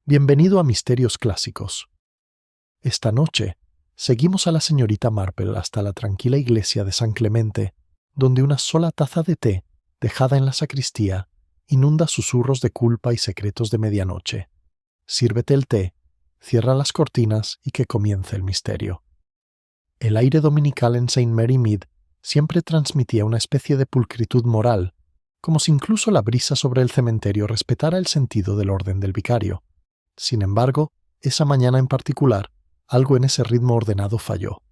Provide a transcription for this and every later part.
Bienvenido a Misterios Clásicos. Esta noche, seguimos a la señorita Marple hasta la tranquila iglesia de San Clemente, donde una sola taza de té, dejada en la sacristía, inunda susurros de culpa y secretos de medianoche. Sírvete el té, cierra las cortinas y que comience el misterio. El aire dominical en St. Mary Mead siempre transmitía una especie de pulcritud moral, como si incluso la brisa sobre el cementerio respetara el sentido del orden del vicario. Sin embargo, esa mañana en particular, algo en ese ritmo ordenado falló.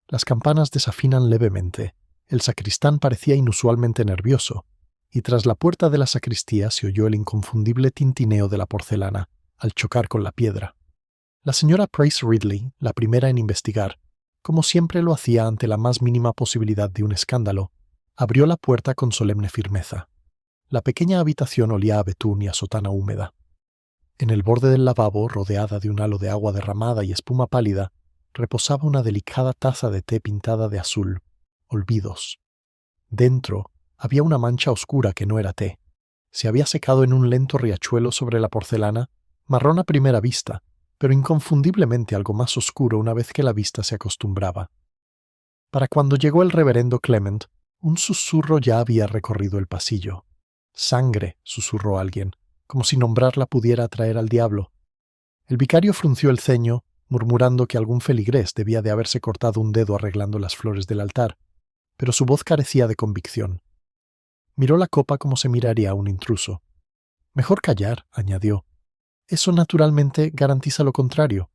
Las campanas desafinan levemente, el sacristán parecía inusualmente nervioso, y tras la puerta de la sacristía se oyó el inconfundible tintineo de la porcelana al chocar con la piedra. La señora Price Ridley, la primera en investigar, como siempre lo hacía ante la más mínima posibilidad de un escándalo, abrió la puerta con solemne firmeza. La pequeña habitación olía a betún y a sotana húmeda. En el borde del lavabo, rodeada de un halo de agua derramada y espuma pálida, reposaba una delicada taza de té pintada de azul. Olvidos. Dentro había una mancha oscura que no era té. Se había secado en un lento riachuelo sobre la porcelana, marrón a primera vista, pero inconfundiblemente algo más oscuro una vez que la vista se acostumbraba. Para cuando llegó el reverendo Clement, un susurro ya había recorrido el pasillo. «Sangre», susurró alguien, como si nombrarla pudiera atraer al diablo. El vicario frunció el ceño, murmurando que algún feligrés debía de haberse cortado un dedo arreglando las flores del altar, pero su voz carecía de convicción. Miró la copa como se miraría a un intruso. «Mejor callar», añadió. «Eso naturalmente garantiza lo contrario».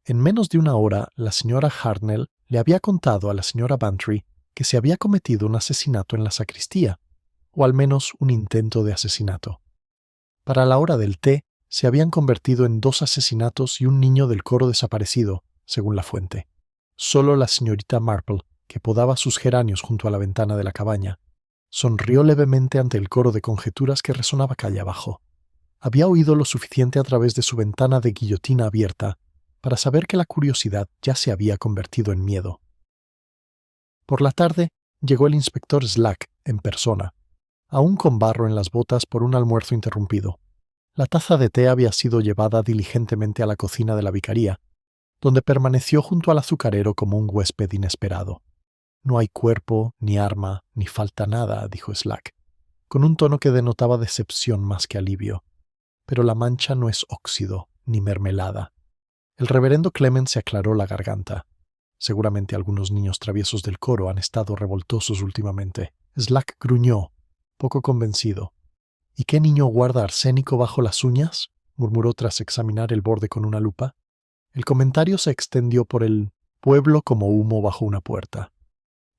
En menos de una hora, la señora Hartnell le había contado a la señora Bantry que se había cometido un asesinato en la sacristía, o al menos un intento de asesinato. Para la hora del té, se habían convertido en 2 asesinatos y un niño del coro desaparecido, según la fuente. Solo la señorita Marple, que podaba sus geranios junto a la ventana de la cabaña, sonrió levemente ante el coro de conjeturas que resonaba calle abajo. Había oído lo suficiente a través de su ventana de guillotina abierta para saber que la curiosidad ya se había convertido en miedo. Por la tarde llegó el inspector Slack en persona, aún con barro en las botas por un almuerzo interrumpido. La taza de té había sido llevada diligentemente a la cocina de la vicaría, donde permaneció junto al azucarero como un huésped inesperado. «No hay cuerpo, ni arma, ni falta nada», dijo Slack, con un tono que denotaba decepción más que alivio. «Pero la mancha no es óxido, ni mermelada». El reverendo Clement se aclaró la garganta. Seguramente algunos niños traviesos del coro han estado revoltosos últimamente. Slack gruñó, poco convencido. «¿Y qué niño guarda arsénico bajo las uñas?», murmuró tras examinar el borde con una lupa. El comentario se extendió por el pueblo como humo bajo una puerta.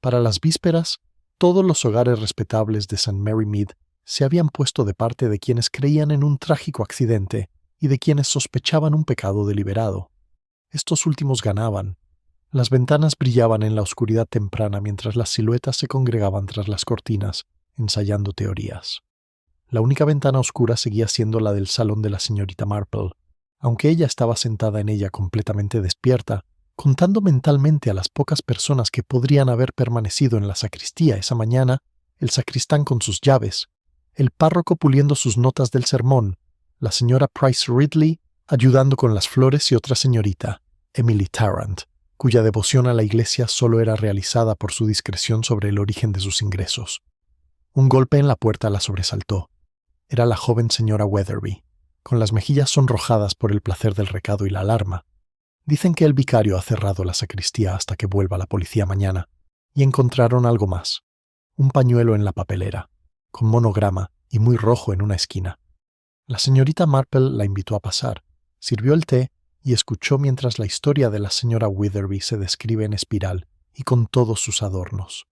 Para las vísperas, todos los hogares respetables de St. Mary Mead se habían puesto de parte de quienes creían en un trágico accidente y de quienes sospechaban un pecado deliberado. Estos últimos ganaban. Las ventanas brillaban en la oscuridad temprana mientras las siluetas se congregaban tras las cortinas, ensayando teorías. La única ventana oscura seguía siendo la del salón de la señorita Marple. Aunque ella estaba sentada en ella completamente despierta, contando mentalmente a las pocas personas que podrían haber permanecido en la sacristía esa mañana, el sacristán con sus llaves, el párroco puliendo sus notas del sermón, la señora Price Ridley ayudando con las flores y otra señorita, Emily Tarrant, cuya devoción a la iglesia solo era realizada por su discreción sobre el origen de sus ingresos. Un golpe en la puerta la sobresaltó. Era la joven señora Weatherby, con las mejillas sonrojadas por el placer del recado y la alarma. Dicen que el vicario ha cerrado la sacristía hasta que vuelva la policía mañana, y encontraron algo más. Un pañuelo en la papelera, con monograma y muy rojo en una esquina. La señorita Marple la invitó a pasar, sirvió el té y escuchó mientras la historia de la señora Weatherby se describe en espiral y con todos sus adornos.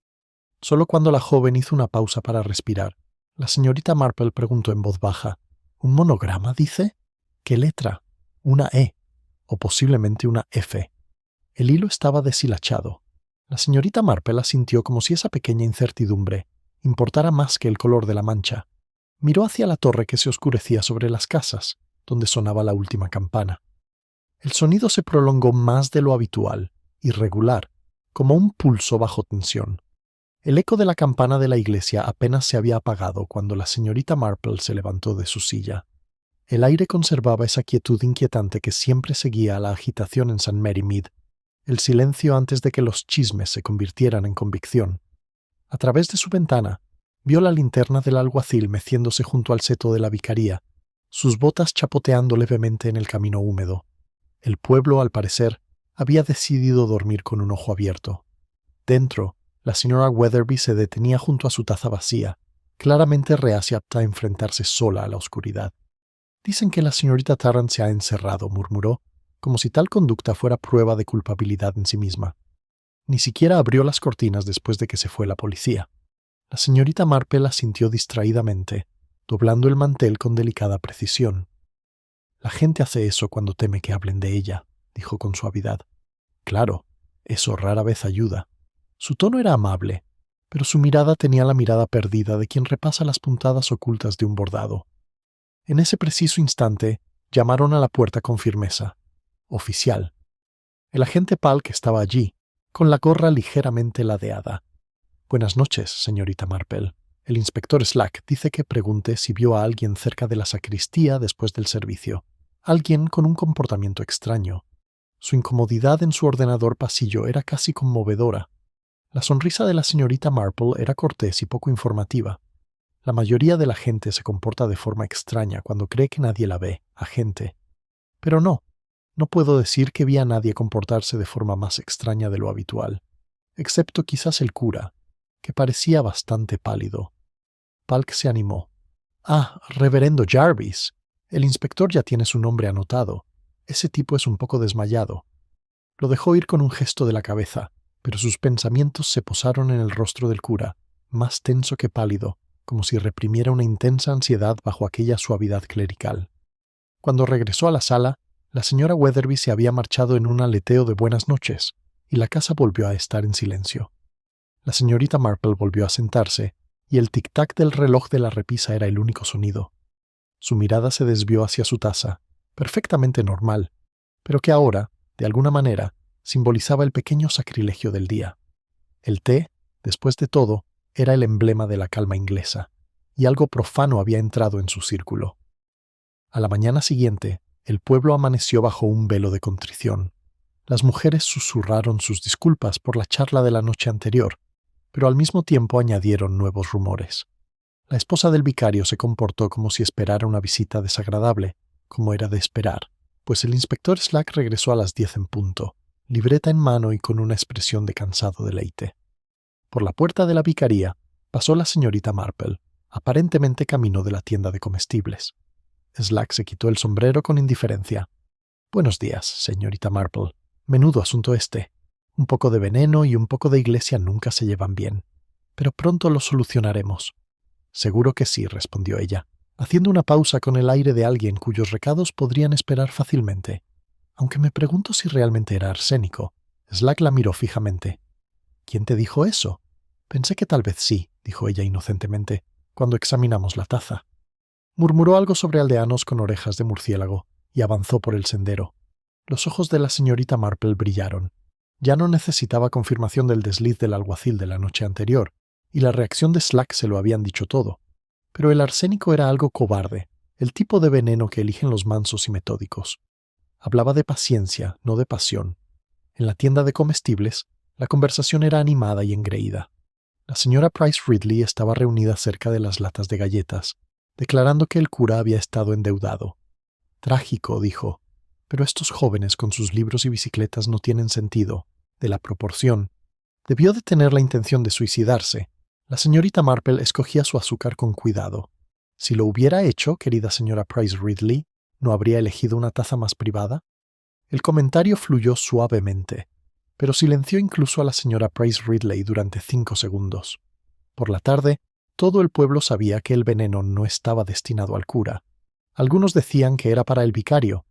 Solo cuando la joven hizo una pausa para respirar, la señorita Marple preguntó en voz baja: «¿Un monograma, dice? ¿Qué letra? Una E, o posiblemente una F». El hilo estaba deshilachado. La señorita Marple asintió como si esa pequeña incertidumbre importara más que el color de la mancha. Miró hacia la torre que se oscurecía sobre las casas, donde sonaba la última campana. El sonido se prolongó más de lo habitual, irregular, como un pulso bajo tensión. El eco de la campana de la iglesia apenas se había apagado cuando la señorita Marple se levantó de su silla. El aire conservaba esa quietud inquietante que siempre seguía a la agitación en St. Mary Mead, el silencio antes de que los chismes se convirtieran en convicción. A través de su ventana, vio la linterna del alguacil meciéndose junto al seto de la vicaría, sus botas chapoteando levemente en el camino húmedo. El pueblo, al parecer, había decidido dormir con un ojo abierto. Dentro, la señora Weatherby se detenía junto a su taza vacía, claramente reacia a enfrentarse sola a la oscuridad. «Dicen que la señorita Tarrant se ha encerrado», murmuró, como si tal conducta fuera prueba de culpabilidad en sí misma. Ni siquiera abrió las cortinas después de que se fue la policía. La señorita Marple asintió distraídamente, doblando el mantel con delicada precisión. «La gente hace eso cuando teme que hablen de ella», dijo con suavidad. «Claro, eso rara vez ayuda». Su tono era amable, pero su mirada tenía la mirada perdida de quien repasa las puntadas ocultas de un bordado. En ese preciso instante, llamaron a la puerta con firmeza. «Oficial». El agente Palk estaba allí, con la gorra ligeramente ladeada. «Buenas noches, señorita Marple. El inspector Slack dice que pregunte si vio a alguien cerca de la sacristía después del servicio. Alguien con un comportamiento extraño. Su incomodidad en su ordenador pasillo era casi conmovedora. La sonrisa de la señorita Marple era cortés y poco informativa. La mayoría de la gente se comporta de forma extraña cuando cree que nadie la ve, agente. Pero no puedo decir que vi a nadie comportarse de forma más extraña de lo habitual, excepto quizás el cura, que parecía bastante pálido. Palk se animó. «Ah, reverendo Jarvis. El inspector ya tiene su nombre anotado. Ese tipo es un poco desmayado». Lo dejó ir con un gesto de la cabeza, pero sus pensamientos se posaron en el rostro del cura, más tenso que pálido, como si reprimiera una intensa ansiedad bajo aquella suavidad clerical. Cuando regresó a la sala, la señora Weatherby se había marchado en un aleteo de buenas noches, y la casa volvió a estar en silencio. La señorita Marple volvió a sentarse, y el tic-tac del reloj de la repisa era el único sonido. Su mirada se desvió hacia su taza, perfectamente normal, pero que ahora, de alguna manera, simbolizaba el pequeño sacrilegio del día. El té, después de todo, era el emblema de la calma inglesa, y algo profano había entrado en su círculo. A la mañana siguiente, el pueblo amaneció bajo un velo de contrición. Las mujeres susurraron sus disculpas por la charla de la noche anterior, pero al mismo tiempo añadieron nuevos rumores. La esposa del vicario se comportó como si esperara una visita desagradable, como era de esperar, pues el inspector Slack regresó a las 10 en punto, libreta en mano y con una expresión de cansado deleite. Por la puerta de la vicaría pasó la señorita Marple, aparentemente camino de la tienda de comestibles. Slack se quitó el sombrero con indiferencia. «Buenos días, señorita Marple. Menudo asunto este. Un poco de veneno y un poco de iglesia nunca se llevan bien. Pero pronto lo solucionaremos». «Seguro que sí», respondió ella, haciendo una pausa con el aire de alguien cuyos recados podrían esperar fácilmente. «Aunque me pregunto si realmente era arsénico». Slack la miró fijamente. «¿Quién te dijo eso?» «Pensé que tal vez sí», dijo ella inocentemente, «cuando examinamos la taza». Murmuró algo sobre aldeanos con orejas de murciélago y avanzó por el sendero. Los ojos de la señorita Marple brillaron. Ya no necesitaba confirmación del desliz del alguacil de la noche anterior, y la reacción de Slack se lo habían dicho todo. Pero el arsénico era algo cobarde, el tipo de veneno que eligen los mansos y metódicos. Hablaba de paciencia, no de pasión. En la tienda de comestibles, la conversación era animada y engreída. La señora Price Ridley estaba reunida cerca de las latas de galletas, declarando que el cura había estado endeudado. «Trágico», dijo, «pero estos jóvenes con sus libros y bicicletas no tienen sentido, de la proporción. Debió de tener la intención de suicidarse. La señorita Marple escogía su azúcar con cuidado. Si lo hubiera hecho, querida señora Price Ridley, ¿no habría elegido una taza más privada?» El comentario fluyó suavemente, pero silenció incluso a la señora Price Ridley durante 5 segundos. Por la tarde, todo el pueblo sabía que el veneno no estaba destinado al cura. Algunos decían que era para el vicario,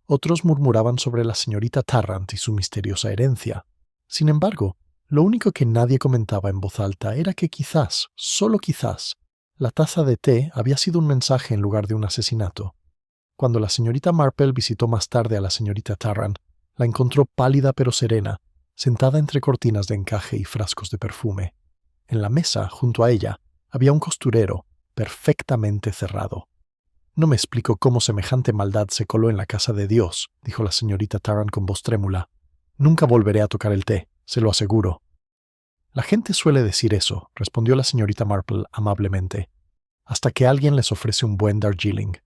otros murmuraban sobre la señorita Tarrant y su misteriosa herencia. Sin embargo, lo único que nadie comentaba en voz alta era que quizás, solo quizás, la taza de té había sido un mensaje en lugar de un asesinato. Cuando la señorita Marple visitó más tarde a la señorita Tarrant, la encontró pálida pero serena, sentada entre cortinas de encaje y frascos de perfume. En la mesa, junto a ella, había un costurero, perfectamente cerrado. No me explico cómo semejante maldad se coló en la casa de Dios, dijo la señorita Tarrant con voz trémula. Nunca volveré a tocar el té, se lo aseguro. La gente suele decir eso, respondió la señorita Marple amablemente, hasta que alguien les ofrece un buen Darjeeling.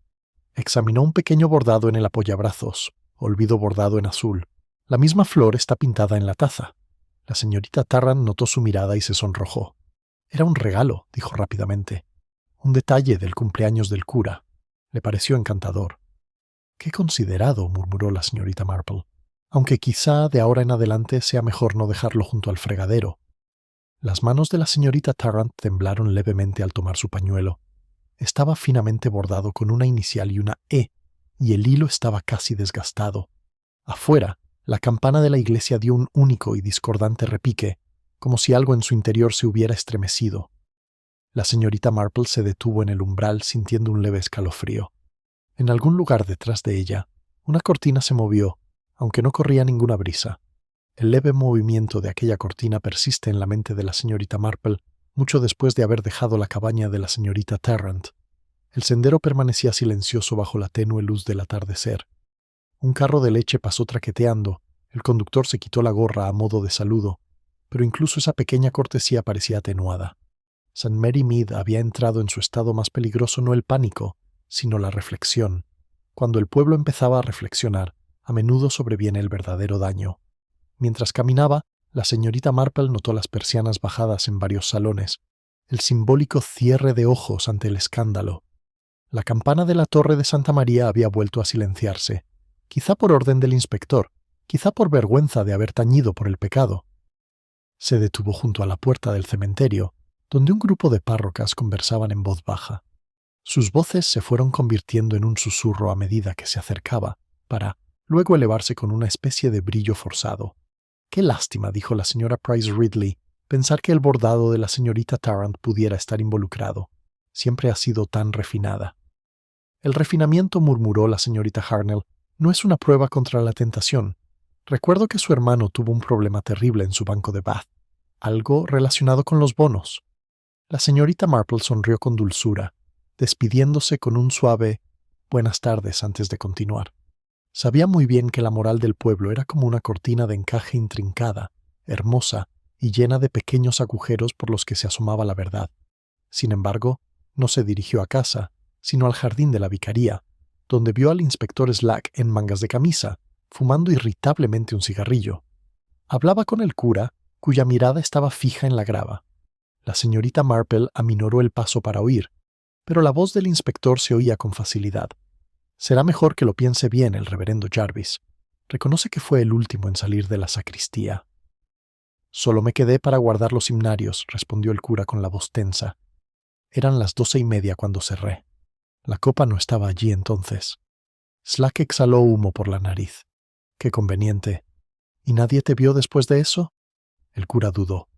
Examinó un pequeño bordado en el apoyabrazos, olvido bordado en azul. La misma flor está pintada en la taza. La señorita Tarrant notó su mirada y se sonrojó. Era un regalo, dijo rápidamente. Un detalle del cumpleaños del cura. Le pareció encantador. Qué considerado, murmuró la señorita Marple, aunque quizá de ahora en adelante sea mejor no dejarlo junto al fregadero. Las manos de la señorita Tarrant temblaron levemente al tomar su pañuelo. Estaba finamente bordado con una inicial y una E, y el hilo estaba casi desgastado. Afuera, la campana de la iglesia dio un único y discordante repique, como si algo en su interior se hubiera estremecido. La señorita Marple se detuvo en el umbral sintiendo un leve escalofrío. En algún lugar detrás de ella, una cortina se movió, aunque no corría ninguna brisa. El leve movimiento de aquella cortina persiste en la mente de la señorita Marple mucho después de haber dejado la cabaña de la señorita Tarrant. El sendero permanecía silencioso bajo la tenue luz del atardecer. Un carro de leche pasó traqueteando, el conductor se quitó la gorra a modo de saludo, pero incluso esa pequeña cortesía parecía atenuada. St. Mary Mead había entrado en su estado más peligroso no el pánico, sino la reflexión. Cuando el pueblo empezaba a reflexionar, a menudo sobreviene el verdadero daño. Mientras caminaba, la señorita Marple notó las persianas bajadas en varios salones, el simbólico cierre de ojos ante el escándalo. La campana de la torre de Santa María había vuelto a silenciarse, quizá por orden del inspector, quizá por vergüenza de haber tañido por el pecado. Se detuvo junto a la puerta del cementerio, donde un grupo de párrocas conversaban en voz baja. Sus voces se fueron convirtiendo en un susurro a medida que se acercaba, para luego elevarse con una especie de brillo forzado. «Qué lástima», dijo la señora Price Ridley, «pensar que el bordado de la señorita Tarrant pudiera estar involucrado. Siempre ha sido tan refinada». «El refinamiento», murmuró la señorita Harnell, «no es una prueba contra la tentación. Recuerdo que su hermano tuvo un problema terrible en su banco de Bath, algo relacionado con los bonos». La señorita Marple sonrió con dulzura, despidiéndose con un suave «buenas tardes» antes de continuar. Sabía muy bien que la moral del pueblo era como una cortina de encaje intrincada, hermosa y llena de pequeños agujeros por los que se asomaba la verdad. Sin embargo, no se dirigió a casa, sino al jardín de la vicaría, donde vio al inspector Slack en mangas de camisa, fumando irritablemente un cigarrillo. Hablaba con el cura, cuya mirada estaba fija en la grava. La señorita Marple aminoró el paso para oír, pero la voz del inspector se oía con facilidad. «Será mejor que lo piense bien el reverendo Jarvis. Reconoce que fue el último en salir de la sacristía». «Solo me quedé para guardar los himnarios», respondió el cura con la voz tensa. Eran las 12:30 cuando cerré. La copa no estaba allí entonces. Slack exhaló humo por la nariz. «Qué conveniente. ¿Y nadie te vio después de eso?» El cura dudó.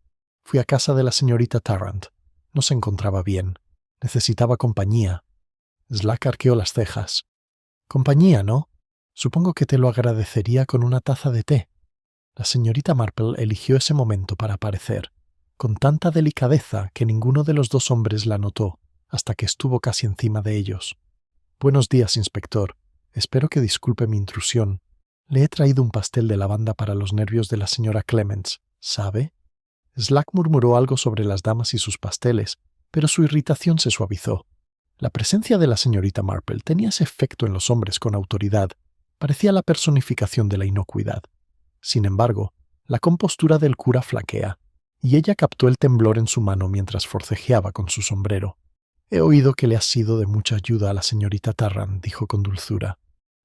«Fui a casa de la señorita Tarrant. No se encontraba bien. Necesitaba compañía». Slack arqueó las cejas. «Compañía, ¿no? Supongo que te lo agradecería con una taza de té». La señorita Marple eligió ese momento para aparecer, con tanta delicadeza que ninguno de los dos hombres la notó, hasta que estuvo casi encima de ellos. «Buenos días, inspector. Espero que disculpe mi intrusión. Le he traído un pastel de lavanda para los nervios de la señora Clements, ¿sabe?» Slack murmuró algo sobre las damas y sus pasteles, pero su irritación se suavizó. La presencia de la señorita Marple tenía ese efecto en los hombres con autoridad. Parecía la personificación de la inocuidad. Sin embargo, la compostura del cura flaquea, y ella captó el temblor en su mano mientras forcejeaba con su sombrero. «He oído que le ha sido de mucha ayuda a la señorita Tarrant», dijo con dulzura.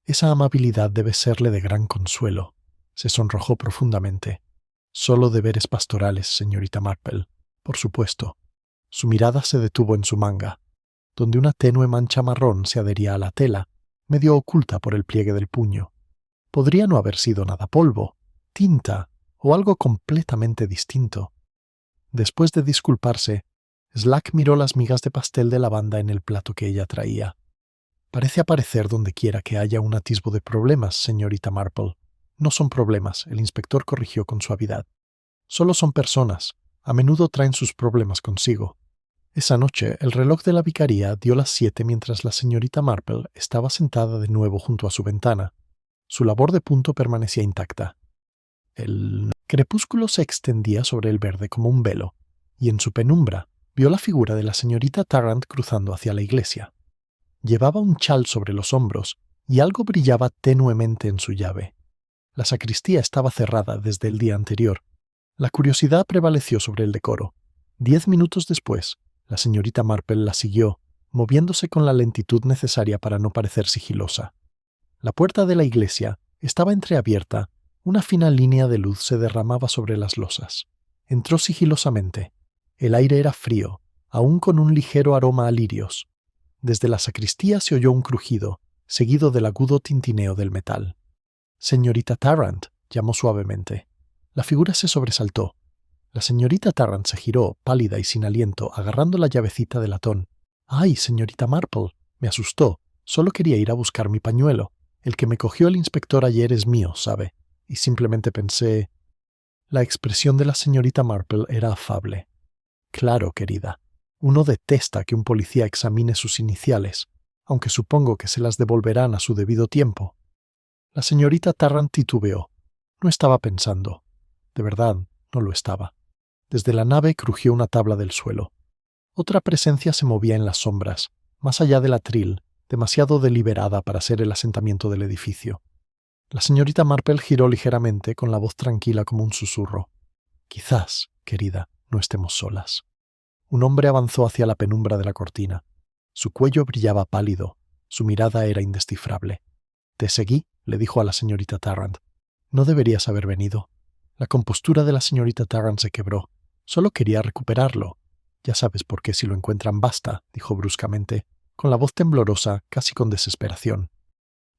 «Esa amabilidad debe serle de gran consuelo». Se sonrojó profundamente. «Solo deberes pastorales, señorita Marple, por supuesto». Su mirada se detuvo en su manga, donde una tenue mancha marrón se adhería a la tela, medio oculta por el pliegue del puño. Podría no haber sido nada polvo, tinta o algo completamente distinto. Después de disculparse, Slack miró las migas de pastel de lavanda en el plato que ella traía. «Parece aparecer donde quiera que haya un atisbo de problemas, señorita Marple». «No son problemas», el inspector corrigió con suavidad. «Solo son personas. A menudo traen sus problemas consigo». Esa noche, el reloj de la vicaría dio las 7 mientras la señorita Marple estaba sentada de nuevo junto a su ventana. Su labor de punto permanecía intacta. El crepúsculo se extendía sobre el verde como un velo, y en su penumbra vio la figura de la señorita Tarrant cruzando hacia la iglesia. Llevaba un chal sobre los hombros y algo brillaba tenuemente en su llave. La sacristía estaba cerrada desde el día anterior. La curiosidad prevaleció sobre el decoro. 10 minutos después, la señorita Marple la siguió, moviéndose con la lentitud necesaria para no parecer sigilosa. La puerta de la iglesia estaba entreabierta, una fina línea de luz se derramaba sobre las losas. Entró sigilosamente. El aire era frío, aún con un ligero aroma a lirios. Desde la sacristía se oyó un crujido, seguido del agudo tintineo del metal. «Señorita Tarrant», llamó suavemente. La figura se sobresaltó. La señorita Tarrant se giró, pálida y sin aliento, agarrando la llavecita de latón. «¡Ay, señorita Marple! Me asustó. Solo quería ir a buscar mi pañuelo. El que me cogió el inspector ayer es mío, ¿sabe? Y simplemente pensé...» La expresión de la señorita Marple era afable. «Claro, querida. Uno detesta que un policía examine sus iniciales, aunque supongo que se las devolverán a su debido tiempo». La señorita Tarrant titubeó. No estaba pensando. De verdad, no lo estaba. Desde la nave crujió una tabla del suelo. Otra presencia se movía en las sombras, más allá del atril, demasiado deliberada para ser el asentamiento del edificio. La señorita Marple giró ligeramente, con la voz tranquila como un susurro. «Quizás, querida, no estemos solas». Un hombre avanzó hacia la penumbra de la cortina. Su cuello brillaba pálido, su mirada era indescifrable. «Te seguí», le dijo a la señorita Tarrant. «No deberías haber venido». La compostura de la señorita Tarrant se quebró. Solo quería recuperarlo. «Ya sabes por qué si lo encuentran basta», dijo bruscamente, con la voz temblorosa, casi con desesperación.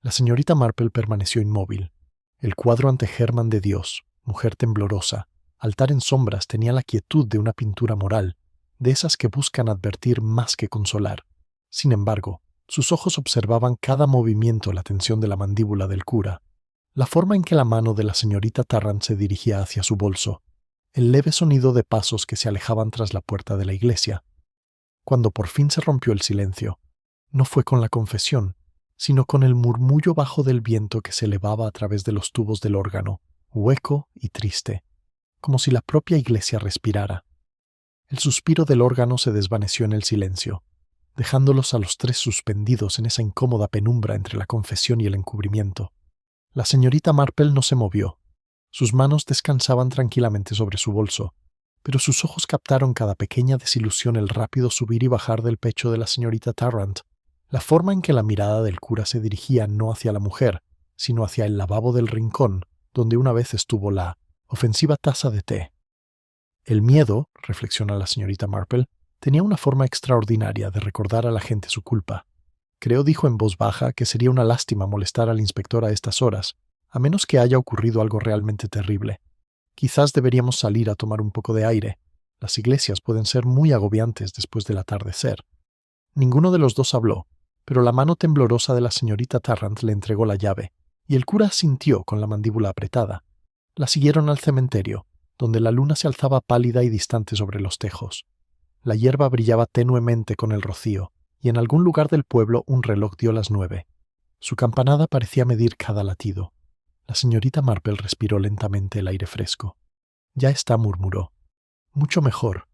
La señorita Marple permaneció inmóvil. El cuadro ante Germán de Dios, mujer temblorosa, altar en sombras, tenía la quietud de una pintura moral, de esas que buscan advertir más que consolar. Sin embargo, sus ojos observaban cada movimiento, la tensión de la mandíbula del cura, la forma en que la mano de la señorita Tarrant se dirigía hacia su bolso, el leve sonido de pasos que se alejaban tras la puerta de la iglesia. Cuando por fin se rompió el silencio, no fue con la confesión, sino con el murmullo bajo del viento que se elevaba a través de los tubos del órgano, hueco y triste, como si la propia iglesia respirara. El suspiro del órgano se desvaneció en el silencio, dejándolos a los tres suspendidos en esa incómoda penumbra entre la confesión y el encubrimiento. La señorita Marple no se movió. Sus manos descansaban tranquilamente sobre su bolso, pero sus ojos captaron cada pequeña desilusión, el rápido subir y bajar del pecho de la señorita Tarrant, la forma en que la mirada del cura se dirigía no hacia la mujer, sino hacia el lavabo del rincón, donde una vez estuvo la ofensiva taza de té. El miedo, reflexiona la señorita Marple, tenía una forma extraordinaria de recordar a la gente su culpa. Creo, dijo en voz baja, que sería una lástima molestar al inspector a estas horas, a menos que haya ocurrido algo realmente terrible. Quizás deberíamos salir a tomar un poco de aire. Las iglesias pueden ser muy agobiantes después del atardecer. Ninguno de los dos habló, pero la mano temblorosa de la señorita Tarrant le entregó la llave, y el cura asintió con la mandíbula apretada. La siguieron al cementerio, donde la luna se alzaba pálida y distante sobre los tejos. La hierba brillaba tenuemente con el rocío, y en algún lugar del pueblo un reloj dio las 9. Su campanada parecía medir cada latido. La señorita Marple respiró lentamente el aire fresco. «Ya está», murmuró. «Mucho mejor.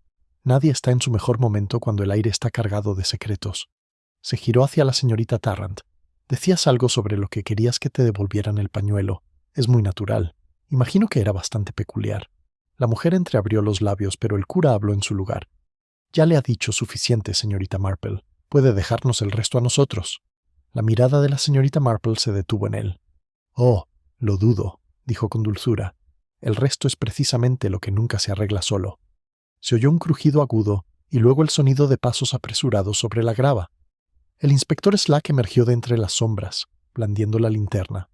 Nadie está en su mejor momento cuando el aire está cargado de secretos». Se giró hacia la señorita Tarrant. «Decías algo sobre lo que querías que te devolvieran el pañuelo. Es muy natural. Imagino que era bastante peculiar». La mujer entreabrió los labios, pero el cura habló en su lugar. «Ya le ha dicho suficiente, señorita Marple. Puede dejarnos el resto a nosotros». La mirada de la señorita Marple se detuvo en él. «Oh, lo dudo», dijo con dulzura. «El resto es precisamente lo que nunca se arregla solo». Se oyó un crujido agudo y luego el sonido de pasos apresurados sobre la grava. El inspector Slack emergió de entre las sombras, blandiendo la linterna.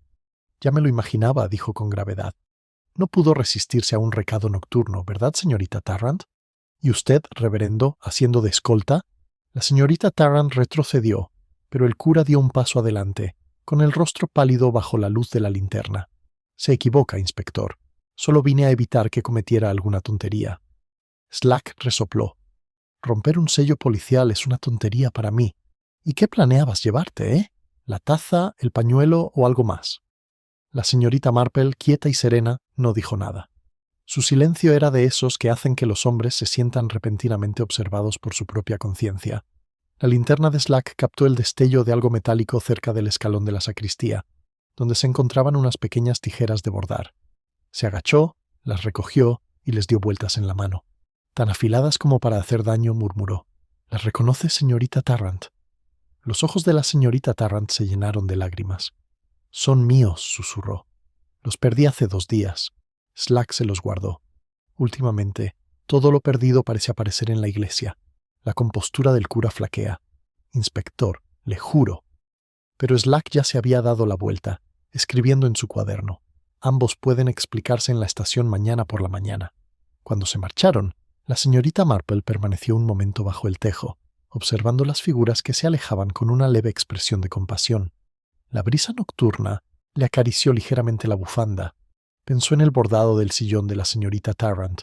«Ya me lo imaginaba», dijo con gravedad. «No pudo resistirse a un recado nocturno, ¿verdad, señorita Tarrant? ¿Y usted, reverendo, haciendo de escolta?» La señorita Tarrant retrocedió, pero el cura dio un paso adelante, con el rostro pálido bajo la luz de la linterna. «Se equivoca, inspector. Solo vine a evitar que cometiera alguna tontería». Slack resopló. Romper un sello policial es una tontería para mí. ¿Y qué planeabas llevarte, ¿La taza, el pañuelo o algo más? La señorita Marple, quieta y serena, no dijo nada. Su silencio era de esos que hacen que los hombres se sientan repentinamente observados por su propia conciencia. La linterna de Slack captó el destello de algo metálico cerca del escalón de la sacristía, donde se encontraban unas pequeñas tijeras de bordar. Se agachó, las recogió y les dio vueltas en la mano. Tan afiladas como para hacer daño, murmuró. «¿Las reconoce, señorita Tarrant?» Los ojos de la señorita Tarrant se llenaron de lágrimas. «Son míos», susurró. «Los perdí hace 2 días. Slack se los guardó. Últimamente, todo lo perdido parece aparecer en la iglesia. La compostura del cura flaquea. Inspector, le juro». Pero Slack ya se había dado la vuelta, escribiendo en su cuaderno. Ambos pueden explicarse en la estación mañana por la mañana. Cuando se marcharon, la señorita Marple permaneció un momento bajo el tejo, observando las figuras que se alejaban con una leve expresión de compasión. La brisa nocturna le acarició ligeramente la bufanda. Pensó en el bordado del sillón de la señorita Tarrant,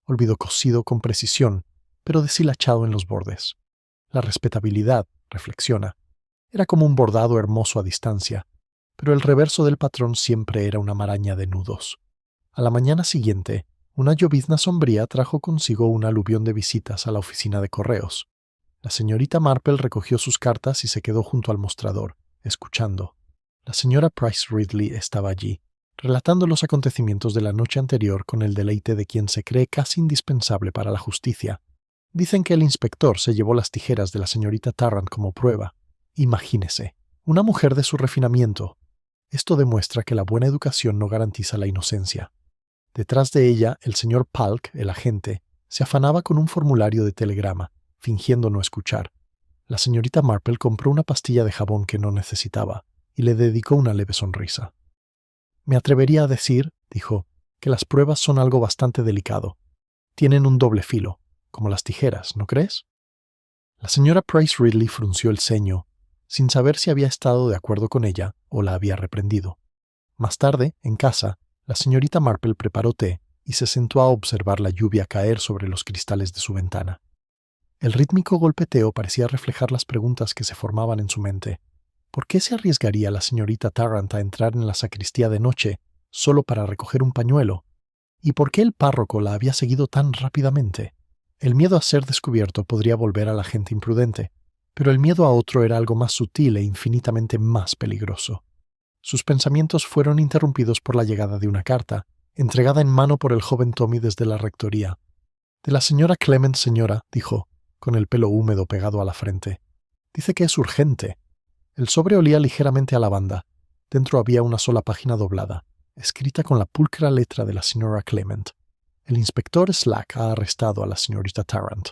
olvido cosido con precisión, pero deshilachado en los bordes. La respetabilidad, reflexiona, era como un bordado hermoso a distancia, pero el reverso del patrón siempre era una maraña de nudos. A la mañana siguiente, una llovizna sombría trajo consigo un aluvión de visitas a la oficina de correos. La señorita Marple recogió sus cartas y se quedó junto al mostrador, escuchando. La señora Price Ridley estaba allí, relatando los acontecimientos de la noche anterior con el deleite de quien se cree casi indispensable para la justicia. Dicen que el inspector se llevó las tijeras de la señorita Tarrant como prueba. Imagínese, una mujer de su refinamiento. Esto demuestra que la buena educación no garantiza la inocencia. Detrás de ella, el señor Palk, el agente, se afanaba con un formulario de telegrama, fingiendo no escuchar. La señorita Marple compró una pastilla de jabón que no necesitaba y le dedicó una leve sonrisa. «Me atrevería a decir», dijo, «que las pruebas son algo bastante delicado. Tienen un doble filo, como las tijeras, ¿no crees?» La señora Price Ridley frunció el ceño, sin saber si había estado de acuerdo con ella o la había reprendido. Más tarde, en casa, la señorita Marple preparó té y se sentó a observar la lluvia caer sobre los cristales de su ventana. El rítmico golpeteo parecía reflejar las preguntas que se formaban en su mente. ¿Por qué se arriesgaría la señorita Tarrant a entrar en la sacristía de noche solo para recoger un pañuelo? ¿Y por qué el párroco la había seguido tan rápidamente? El miedo a ser descubierto podría volver a la gente imprudente, pero el miedo a otro era algo más sutil e infinitamente más peligroso. Sus pensamientos fueron interrumpidos por la llegada de una carta, entregada en mano por el joven Tommy desde la rectoría. «De la señora Clement, señora», dijo, con el pelo húmedo pegado a la frente. «Dice que es urgente». El sobre olía ligeramente a lavanda. Dentro había una sola página doblada, escrita con la pulcra letra de la señora Clement. «El inspector Slack ha arrestado a la señorita Tarrant.